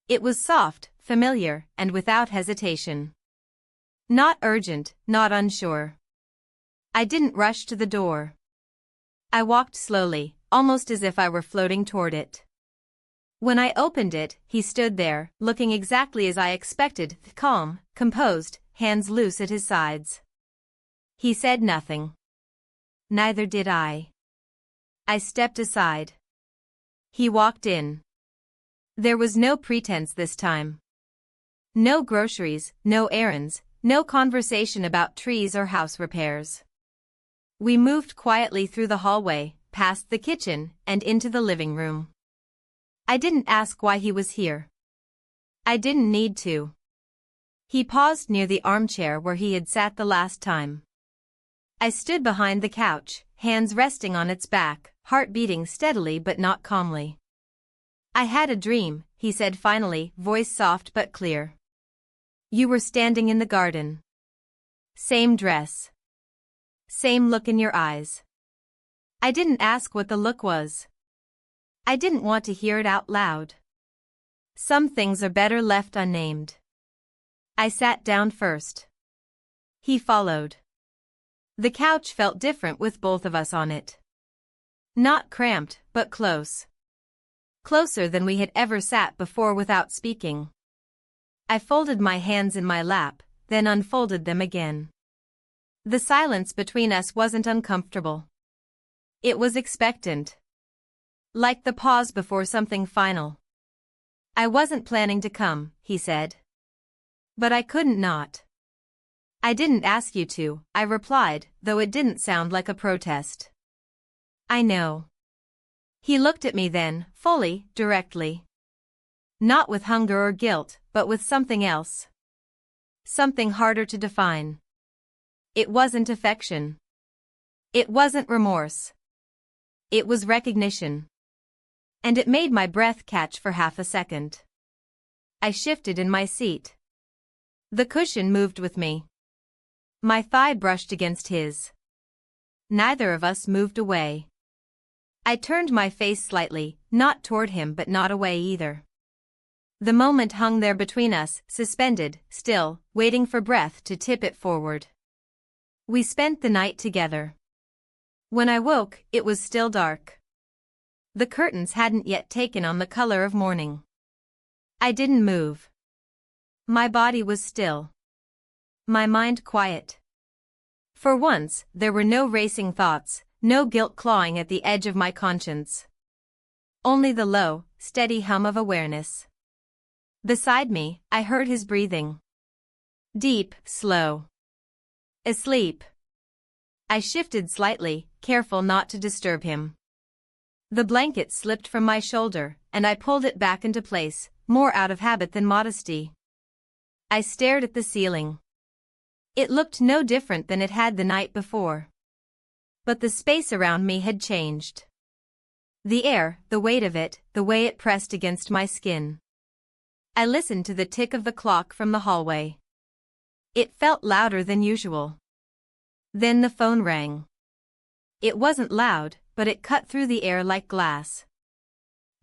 [SPEAKER 1] It was soft, familiar, and without hesitation. Not urgent, not unsure. I didn't rush to the door. I walked slowly, almost as if I were floating toward it. When I opened it, he stood there, looking exactly as I expected, calm, composed, hands loose at his sides. He said nothing. Neither did I. I stepped aside. He walked in. There was no pretense this time. No groceries, no errands, no conversation about trees or house repairs. We moved quietly through the hallway, past the kitchen, and into the living room. I didn't ask why he was here. I didn't need to. He paused near the armchair where he had sat the last time. I stood behind the couch, hands resting on its back, heart beating steadily but not calmly. I had a dream, he said finally, voice soft but clear. You were standing in the garden. Same dress. Same look in your eyes. I didn't ask what the look was. I didn't want to hear it out loud. Some things are better left unnamed. I sat down first. He followed. The couch felt different with both of us on it. Not cramped, but close. Closer than we had ever sat before without speaking. I folded my hands in my lap, then unfolded them again. The silence between us wasn't uncomfortable. It was expectant. Like the pause before something final. I wasn't planning to come, he said. But I couldn't not. I didn't ask you to, I replied, though it didn't sound like a protest. I know. He looked at me then, fully, directly. Not with hunger or guilt, but with something else. Something harder to define. It wasn't affection. It wasn't remorse. It was recognition. And it made my breath catch for half a second. I shifted in my seat. The cushion moved with me. My thigh brushed against his. Neither of us moved away. I turned my face slightly, not toward him but not away either. The moment hung there between us, suspended, still, waiting for breath to tip it forward. We spent the night together. When I woke, it was still dark. The curtains hadn't yet taken on the color of morning. I didn't move. My body was still. My mind quiet. For once, there were no racing thoughts, no guilt clawing at the edge of my conscience. Only the low, steady hum of awareness. Beside me, I heard his breathing. Deep, slow. Asleep. I shifted slightly, careful not to disturb him. The blanket slipped from my shoulder, and I pulled it back into place, more out of habit than modesty. I stared at the ceiling. It looked no different than it had the night before. But the space around me had changed. The air, the weight of it, the way it pressed against my skin. I listened to the tick of the clock from the hallway. It felt louder than usual. Then the phone rang. It wasn't loud, but it cut through the air like glass.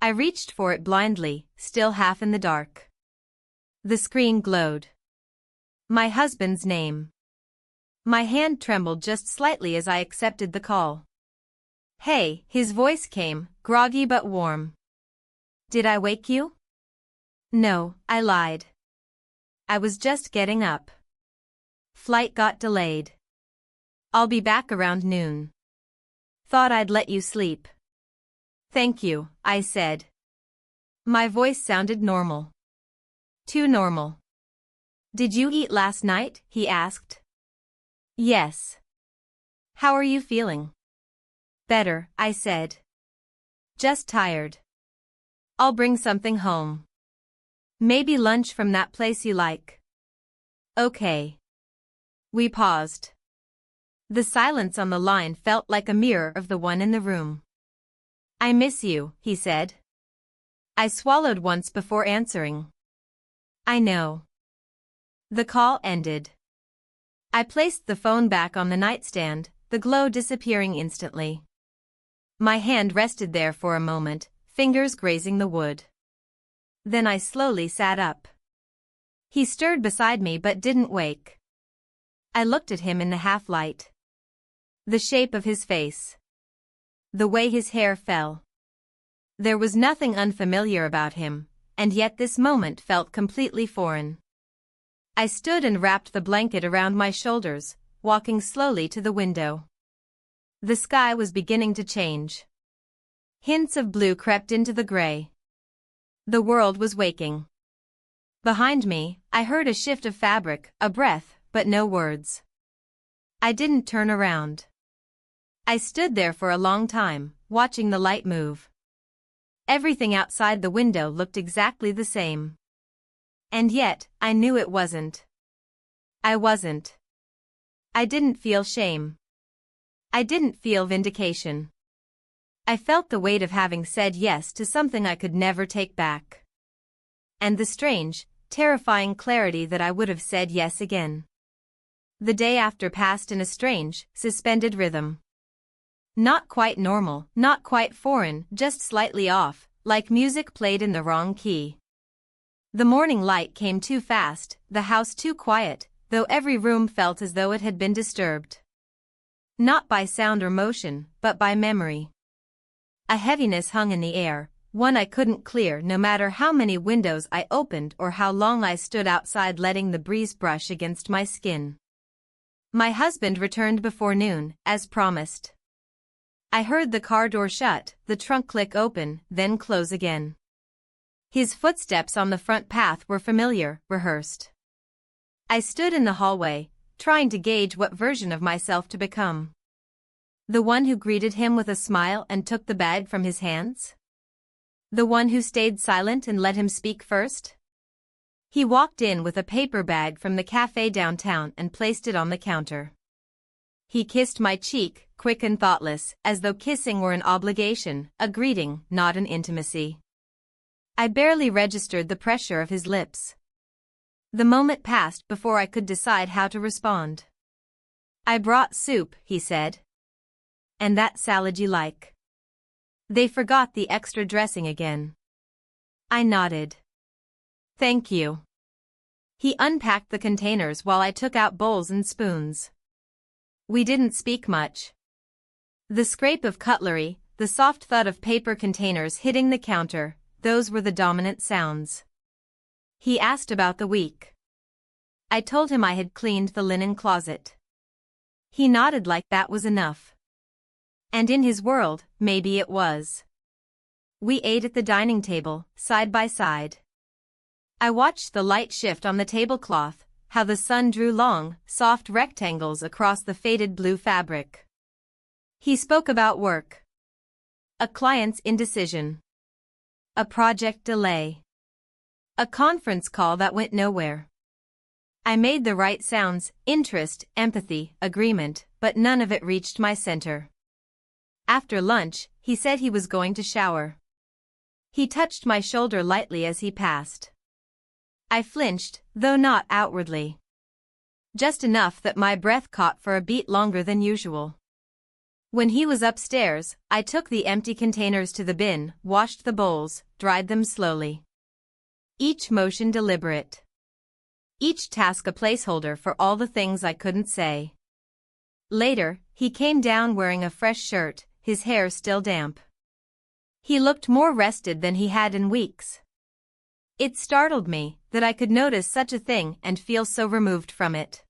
[SPEAKER 1] I reached for it blindly, still half in the dark. The screen glowed. My husband's name. My hand trembled just slightly as I accepted the call. Hey, his voice came, groggy but warm. Did I wake you? No, I lied. I was just getting up. Flight got delayed. I'll be back around noon. Thought I'd let you sleep. Thank you, I said. My voice sounded normal. Too normal. Did you eat last night? He asked. Yes. How are you feeling? Better, I said. Just tired. I'll bring something home. Maybe lunch from that place you like. Okay. We paused. The silence on the line felt like a mirror of the one in the room. I miss you, he said. I swallowed once before answering. I know. The call ended. I placed the phone back on the nightstand, the glow disappearing instantly. My hand rested there for a moment, fingers grazing the wood. Then I slowly sat up. He stirred beside me but didn't wake. I looked at him in the half-light. The shape of his face. The way his hair fell. There was nothing unfamiliar about him, and yet this moment felt completely foreign. I stood and wrapped the blanket around my shoulders, walking slowly to the window. The sky was beginning to change. Hints of blue crept into the gray. The world was waking. Behind me, I heard a shift of fabric, a breath, but no words. I didn't turn around. I stood there for a long time, watching the light move. Everything outside the window looked exactly the same. And yet, I knew it wasn't. I wasn't. I didn't feel shame. I didn't feel vindication. I felt the weight of having said yes to something I could never take back. And the strange, terrifying clarity that I would have said yes again. The day after passed in a strange, suspended rhythm. Not quite normal, not quite foreign, just slightly off, like music played in the wrong key. The morning light came too fast, the house too quiet, though every room felt as though it had been disturbed. Not by sound or motion, but by memory. A heaviness hung in the air, one I couldn't clear no matter how many windows I opened or how long I stood outside letting the breeze brush against my skin. My husband returned before noon, as promised. I heard the car door shut, the trunk click open, then close again. His footsteps on the front path were familiar, rehearsed. I stood in the hallway, trying to gauge what version of myself to become. The one who greeted him with a smile and took the bag from his hands? The one who stayed silent and let him speak first? He walked in with a paper bag from the cafe downtown and placed it on the counter. He kissed my cheek, quick and thoughtless, as though kissing were an obligation, a greeting, not an intimacy. I barely registered the pressure of his lips. The moment passed before I could decide how to respond. "I brought soup," he said. "And that salad you like?" They forgot the extra dressing again. I nodded. "Thank you." He unpacked the containers while I took out bowls and spoons. We didn't speak much. The scrape of cutlery, the soft thud of paper containers hitting the counter, those were the dominant sounds. He asked about the week. I told him I had cleaned the linen closet. He nodded like that was enough. And in his world, maybe it was. We ate at the dining table, side by side. I watched the light shift on the tablecloth, how the sun drew long, soft rectangles across the faded blue fabric. He spoke about work. A client's indecision. A project delay. A conference call that went nowhere. I made the right sounds, interest, empathy, agreement, but none of it reached my center. After lunch, he said he was going to shower. He touched my shoulder lightly as he passed. I flinched, though not outwardly. Just enough that my breath caught for a beat longer than usual. When he was upstairs, I took the empty containers to the bin, washed the bowls, dried them slowly. Each motion deliberate. Each task a placeholder for all the things I couldn't say. Later, he came down wearing a fresh shirt, his hair still damp. He looked more rested than he had in weeks. It startled me that I could notice such a thing and feel so removed from it.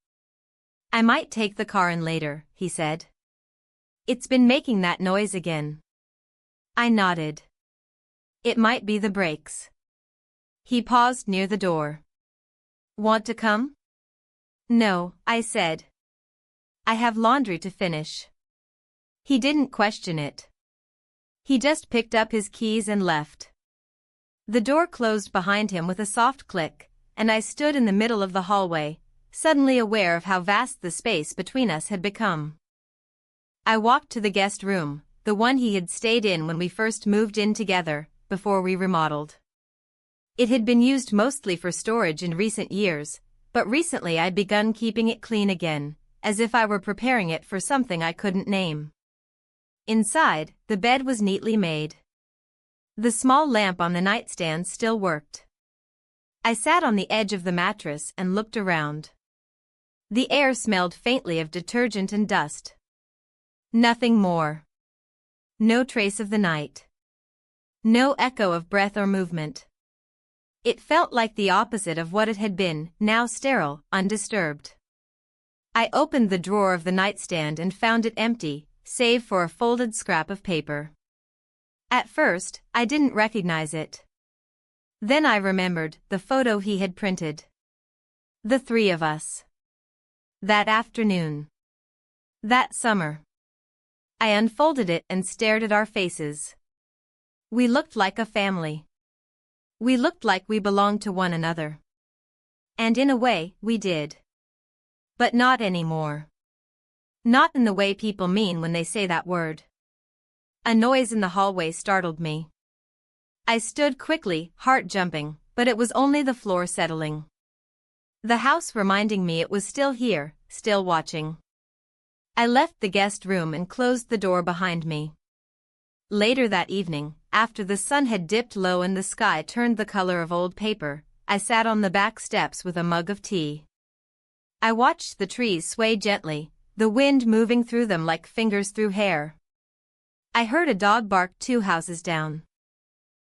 [SPEAKER 1] "I might take the car in later," he said. "It's been making that noise again." I nodded. "It might be the brakes." He paused near the door. "Want to come?" "No," I said. "I have laundry to finish." He didn't question it. He just picked up his keys and left. The door closed behind him with a soft click, and I stood in the middle of the hallway, suddenly aware of how vast the space between us had become. I walked to the guest room, the one he had stayed in when we first moved in together, before we remodeled. It had been used mostly for storage in recent years, but recently I'd begun keeping it clean again, as if I were preparing it for something I couldn't name. Inside, the bed was neatly made. The small lamp on the nightstand still worked. I sat on the edge of the mattress and looked around. The air smelled faintly of detergent and dust. Nothing more. No trace of the night. No echo of breath or movement. It felt like the opposite of what it had been, now sterile, undisturbed. I opened the drawer of the nightstand and found it empty, save for a folded scrap of paper. At first, I didn't recognize it. Then I remembered the photo he had printed. The three of us. That afternoon. That summer. I unfolded it and stared at our faces. We looked like a family. We looked like we belonged to one another. And in a way, we did. But not anymore. Not in the way people mean when they say that word. A noise in the hallway startled me. I stood quickly, heart jumping, but it was only the floor settling. The house reminding me it was still here, still watching. I left the guest room and closed the door behind me. Later that evening, after the sun had dipped low and the sky turned the color of old paper, I sat on the back steps with a mug of tea. I watched the trees sway gently, the wind moving through them like fingers through hair. I heard a dog bark 2 houses down.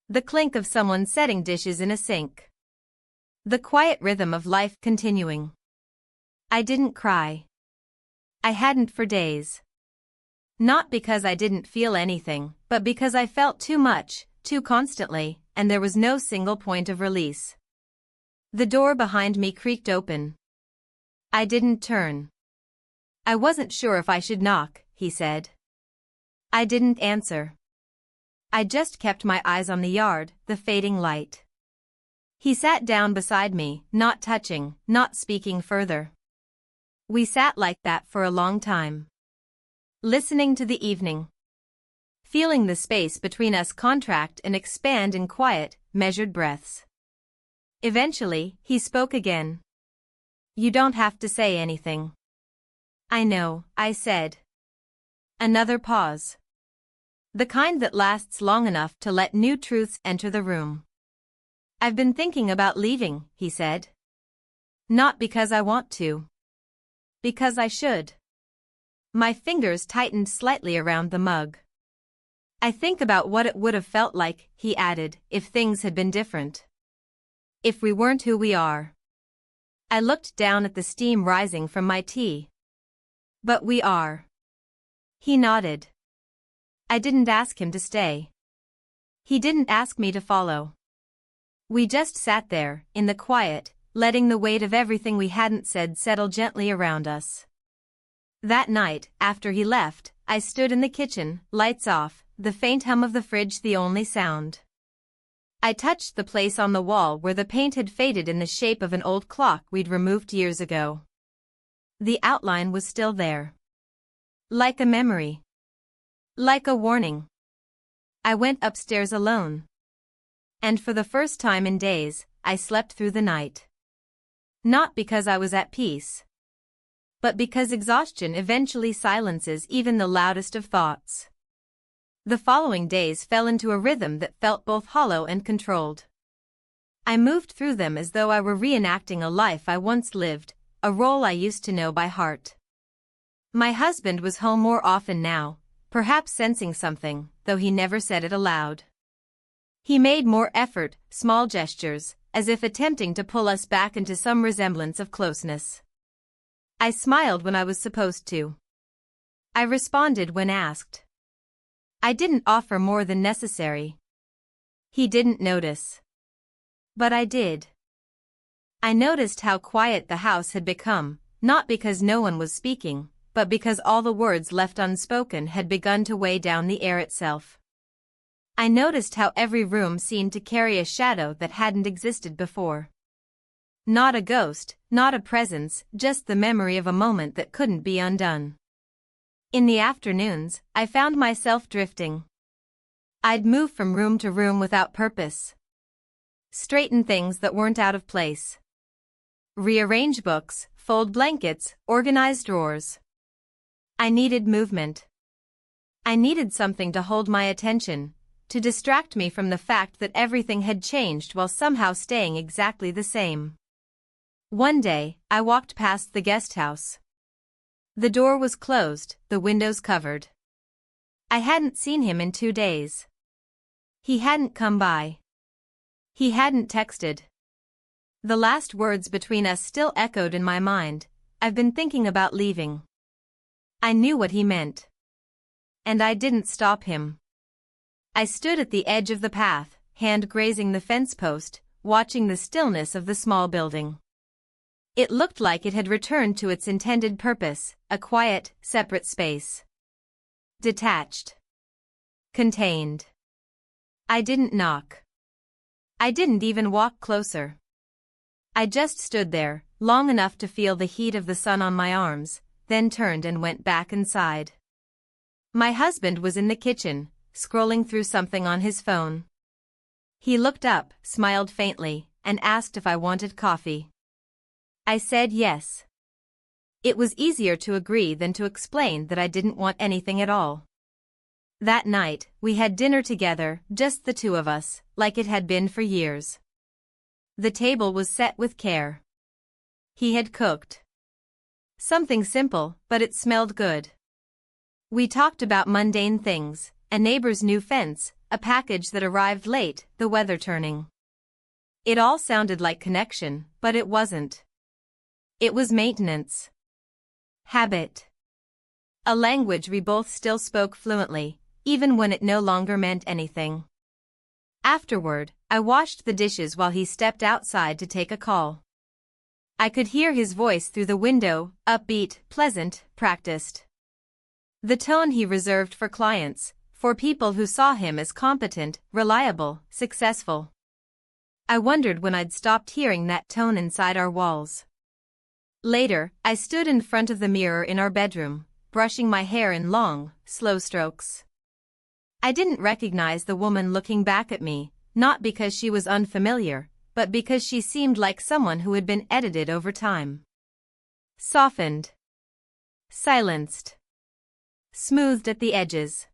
[SPEAKER 1] The clink of someone setting dishes in a sink. The quiet rhythm of life continuing. I didn't cry. I hadn't for days. Not because I didn't feel anything, but because I felt too much, too constantly, and there was no single point of release. The door behind me creaked open. I didn't turn. I wasn't sure if I should knock, he said. I didn't answer. I just kept my eyes on the yard, the fading light. He sat down beside me, not touching, not speaking further. We sat like that for a long time. Listening to the evening. Feeling the space between us contract and expand in quiet, measured breaths. Eventually, he spoke again. You don't have to say anything. I know, I said. Another pause. The kind that lasts long enough to let new truths enter the room. I've been thinking about leaving, he said. Not because I want to. Because I should. My fingers tightened slightly around the mug. I think about what it would have felt like, he added, if things had been different. If we weren't who we are. I looked down at the steam rising from my tea. But we are. He nodded. I didn't ask him to stay. He didn't ask me to follow. We just sat there, in the quiet, letting the weight of everything we hadn't said settle gently around us. That night, after he left, I stood in the kitchen, lights off, the faint hum of the fridge the only sound. I touched the place on the wall where the paint had faded in the shape of an old clock we'd removed years ago. The outline was still there. Like a memory. Like a warning. I went upstairs alone. And for the first time in days, I slept through the night. Not because I was at peace. But because exhaustion eventually silences even the loudest of thoughts. The following days fell into a rhythm that felt both hollow and controlled. I moved through them as though I were reenacting a life I once lived, a role I used to know by heart. My husband was home more often now, perhaps sensing something, though he never said it aloud. He made more effort, small gestures, as if attempting to pull us back into some resemblance of closeness. I smiled when I was supposed to. I responded when asked. I didn't offer more than necessary. He didn't notice. But I did. I noticed how quiet the house had become, not because no one was speaking, but because all the words left unspoken had begun to weigh down the air itself. I noticed how every room seemed to carry a shadow that hadn't existed before. Not a ghost, not a presence, just the memory of a moment that couldn't be undone. In the afternoons, I found myself drifting. I'd move from room to room without purpose. Straighten things that weren't out of place. Rearrange books, fold blankets, organize drawers. I needed movement. I needed something to hold my attention, to distract me from the fact that everything had changed while somehow staying exactly the same. One day, I walked past the guest house. The door was closed, the windows covered. I hadn't seen him in 2 days. He hadn't come by. He hadn't texted. The last words between us still echoed in my mind. "I've been thinking about leaving." I knew what he meant. And I didn't stop him. I stood at the edge of the path, hand grazing the fence post, watching the stillness of the small building. It looked like it had returned to its intended purpose, a quiet, separate space. Detached. Contained. I didn't knock. I didn't even walk closer. I just stood there, long enough to feel the heat of the sun on my arms, then turned and went back inside. My husband was in the kitchen, scrolling through something on his phone. He looked up, smiled faintly, and asked if I wanted coffee. I said yes. It was easier to agree than to explain that I didn't want anything at all. That night, we had dinner together, just the two of us, like it had been for years. The table was set with care. He had cooked. Something simple, but it smelled good. We talked about mundane things, a neighbor's new fence, a package that arrived late, the weather turning. It all sounded like connection, but it wasn't. It was maintenance. Habit. A language we both still spoke fluently, even when it no longer meant anything. Afterward, I washed the dishes while he stepped outside to take a call. I could hear his voice through the window, upbeat, pleasant, practiced. The tone he reserved for clients, for people who saw him as competent, reliable, successful. I wondered when I'd stopped hearing that tone inside our walls. Later, I stood in front of the mirror in our bedroom, brushing my hair in long, slow strokes. I didn't recognize the woman looking back at me, not because she was unfamiliar, but because she seemed like someone who had been edited over time. Softened. Silenced. Smoothed at the edges.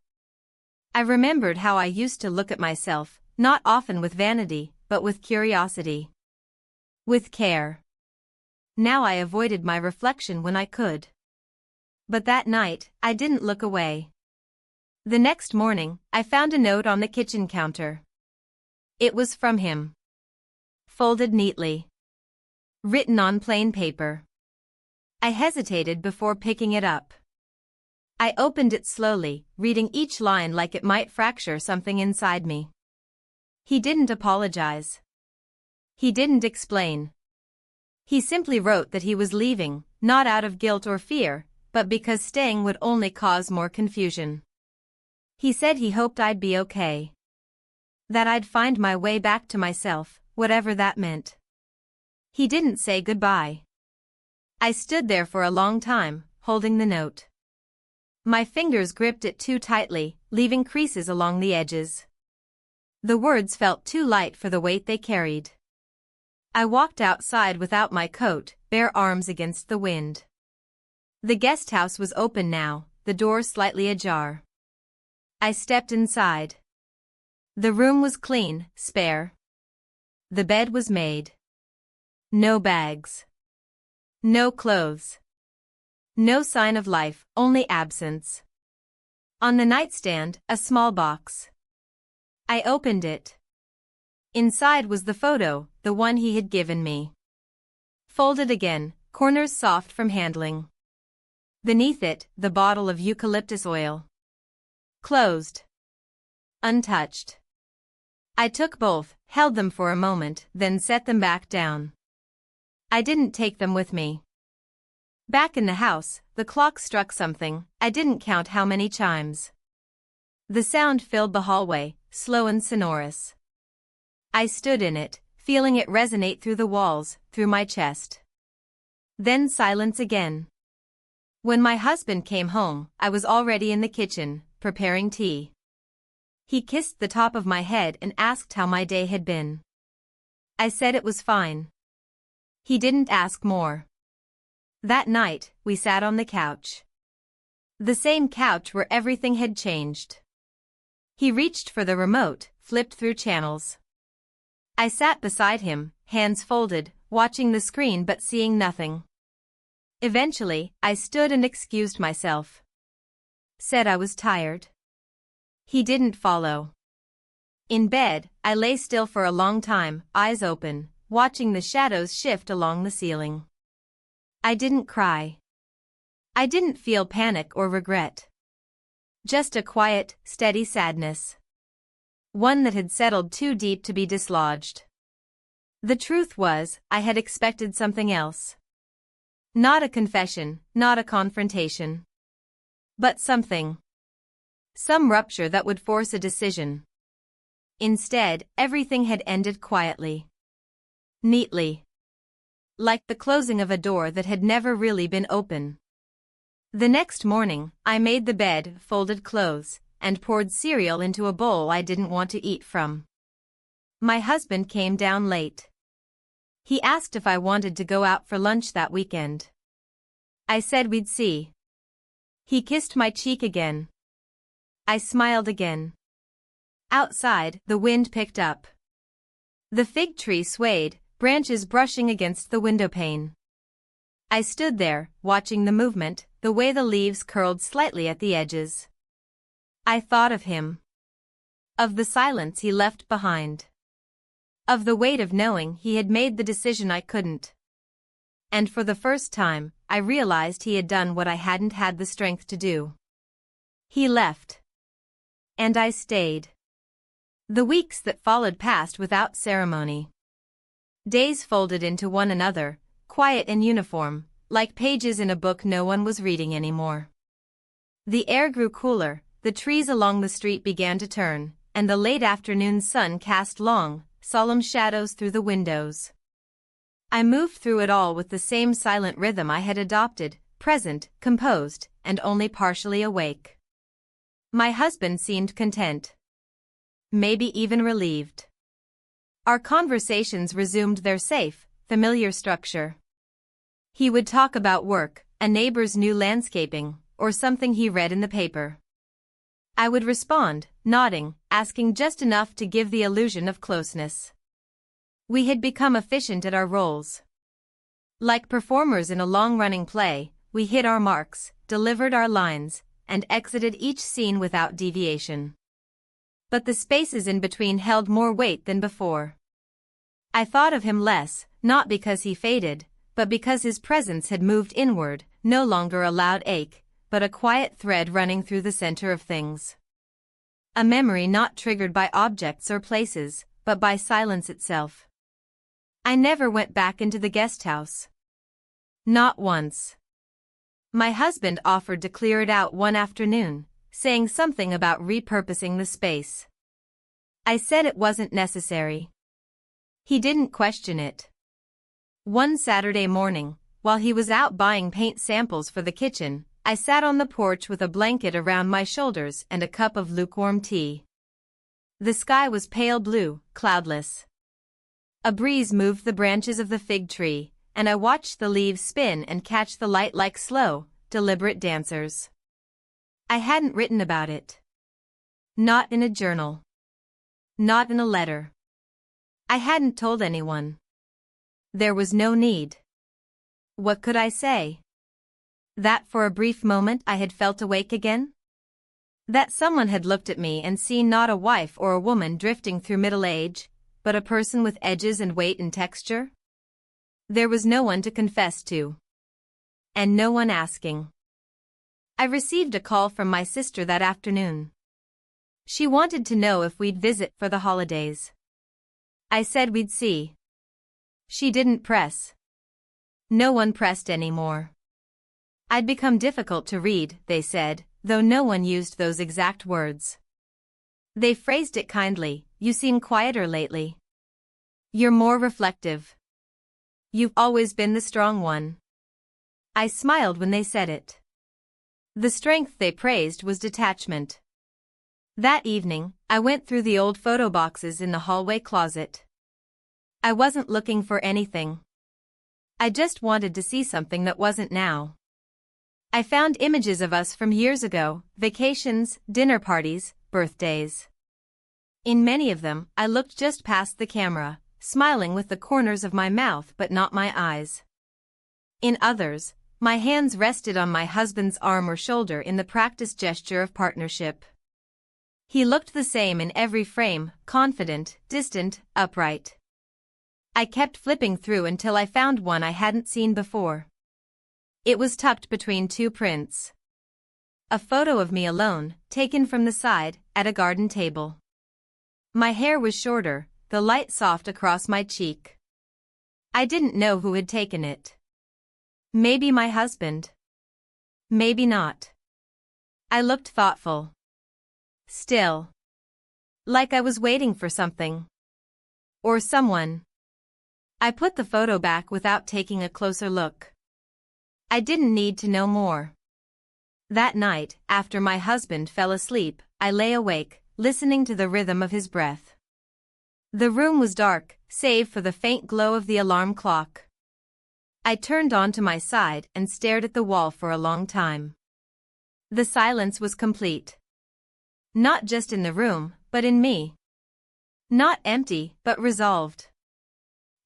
[SPEAKER 1] I remembered how I used to look at myself, not often with vanity, but with curiosity. With care. Now I avoided my reflection when I could. But that night, I didn't look away. The next morning, I found a note on the kitchen counter. It was from him. Folded neatly. Written on plain paper. I hesitated before picking it up. I opened it slowly, reading each line like it might fracture something inside me. He didn't apologize. He didn't explain. He simply wrote that he was leaving, not out of guilt or fear, but because staying would only cause more confusion. He said he hoped I'd be okay. That I'd find my way back to myself, whatever that meant. He didn't say goodbye. I stood there for a long time, holding the note. My fingers gripped it too tightly, leaving creases along the edges. The words felt too light for the weight they carried. I walked outside without my coat, bare arms against the wind. The guest house was open now, the door slightly ajar. I stepped inside. The room was clean, spare. The bed was made. No bags. No clothes. No sign of life, only absence. On the nightstand, a small box. I opened it. Inside was the photo, the one he had given me. Folded again, corners soft from handling. Beneath it, the bottle of eucalyptus oil. Closed. Untouched. I took both, held them for a moment, then set them back down. I didn't take them with me. Back in the house, the clock struck something, I didn't count how many chimes. The sound filled the hallway, slow and sonorous. I stood in it, feeling it resonate through the walls, through my chest. Then silence again. When my husband came home, I was already in the kitchen, preparing tea. He kissed the top of my head and asked how my day had been. I said it was fine. He didn't ask more. That night, we sat on the couch. The same couch where everything had changed. He reached for the remote, flipped through channels. I sat beside him, hands folded, watching the screen but seeing nothing. Eventually, I stood and excused myself. Said I was tired. He didn't follow. In bed, I lay still for a long time, eyes open, watching the shadows shift along the ceiling. I didn't cry. I didn't feel panic or regret. Just a quiet, steady sadness. One that had settled too deep to be dislodged. The truth was, I had expected something else. Not a confession, not a confrontation. But something. Some rupture that would force a decision. Instead, everything had ended quietly. Neatly. Like the closing of a door that had never really been open. The next morning, I made the bed, folded clothes, and poured cereal into a bowl I didn't want to eat from. My husband came down late. He asked if I wanted to go out for lunch that weekend. I said we'd see. He kissed my cheek again. I smiled again. Outside, the wind picked up. The fig tree swayed, branches brushing against the windowpane. I stood there, watching the movement, the way the leaves curled slightly at the edges. I thought of him. Of the silence he left behind. Of the weight of knowing he had made the decision I couldn't. And for the first time, I realized he had done what I hadn't had the strength to do. He left. And I stayed. The weeks that followed passed without ceremony. Days folded into one another, quiet and uniform, like pages in a book no one was reading anymore. The air grew cooler, the trees along the street began to turn, and the late afternoon sun cast long, solemn shadows through the windows. I moved through it all with the same silent rhythm I had adopted, present, composed, and only partially awake. My husband seemed content. Maybe even relieved. Our conversations resumed their safe, familiar structure. He would talk about work, a neighbor's new landscaping, or something he read in the paper. I would respond, nodding, asking just enough to give the illusion of closeness. We had become efficient at our roles. Like performers in a long-running play, we hit our marks, delivered our lines, and exited each scene without deviation. But the spaces in between held more weight than before. I thought of him less, not because he faded, but because his presence had moved inward, no longer a loud ache, but a quiet thread running through the center of things. A memory not triggered by objects or places, but by silence itself. I never went back into the guest house. Not once. My husband offered to clear it out one afternoon, saying something about repurposing the space. I said it wasn't necessary. He didn't question it. One Saturday morning, while he was out buying paint samples for the kitchen, I sat on the porch with a blanket around my shoulders and a cup of lukewarm tea. The sky was pale blue, cloudless. A breeze moved the branches of the fig tree, and I watched the leaves spin and catch the light like slow, deliberate dancers. I hadn't written about it. Not in a journal. Not in a letter. I hadn't told anyone. There was no need. What could I say? That for a brief moment I had felt awake again? That someone had looked at me and seen not a wife or a woman drifting through middle age, but a person with edges and weight and texture? There was no one to confess to. And no one asking. I received a call from my sister that afternoon. She wanted to know if we'd visit for the holidays. I said we'd see. She didn't press. No one pressed anymore. I'd become difficult to read, they said, though no one used those exact words. They phrased it kindly, you seem quieter lately. You're more reflective. You've always been the strong one. I smiled when they said it. The strength they praised was detachment. That evening, I went through the old photo boxes in the hallway closet. I wasn't looking for anything. I just wanted to see something that wasn't now. I found images of us from years ago, vacations, dinner parties, birthdays. In many of them, I looked just past the camera, smiling with the corners of my mouth but not my eyes. In others, my hands rested on my husband's arm or shoulder in the practiced gesture of partnership. He looked the same in every frame, confident, distant, upright. I kept flipping through until I found one I hadn't seen before. It was tucked between two prints. A photo of me alone, taken from the side, at a garden table. My hair was shorter, the light soft across my cheek. I didn't know who had taken it. Maybe my husband. Maybe not. I looked thoughtful. Still. Like I was waiting for something. Or someone. I put the photo back without taking a closer look. I didn't need to know more. That night, after my husband fell asleep, I lay awake, listening to the rhythm of his breath. The room was dark, save for the faint glow of the alarm clock. I turned onto my side and stared at the wall for a long time. The silence was complete. Not just in the room, but in me. Not empty, but resolved.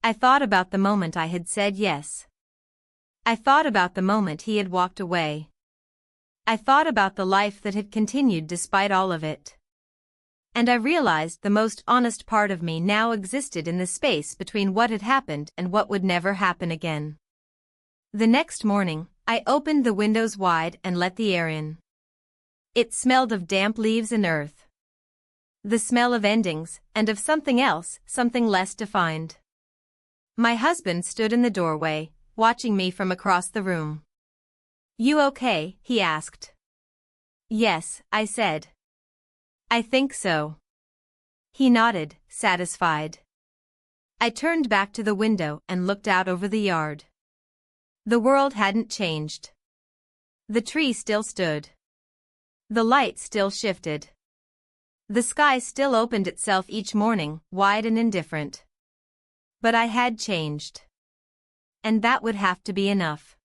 [SPEAKER 1] I thought about the moment I had said yes. I thought about the moment he had walked away. I thought about the life that had continued despite all of it. And I realized the most honest part of me now existed in the space between what had happened and what would never happen again. The next morning, I opened the windows wide and let the air in. It smelled of damp leaves and earth. The smell of endings, and of something else, something less defined. My husband stood in the doorway, watching me from across the room. "You okay?" he asked. "Yes," I said. "I think so." He nodded, satisfied. I turned back to the window and looked out over the yard. The world hadn't changed. The tree still stood. The light still shifted. The sky still opened itself each morning, wide and indifferent. But I had changed. And that would have to be enough.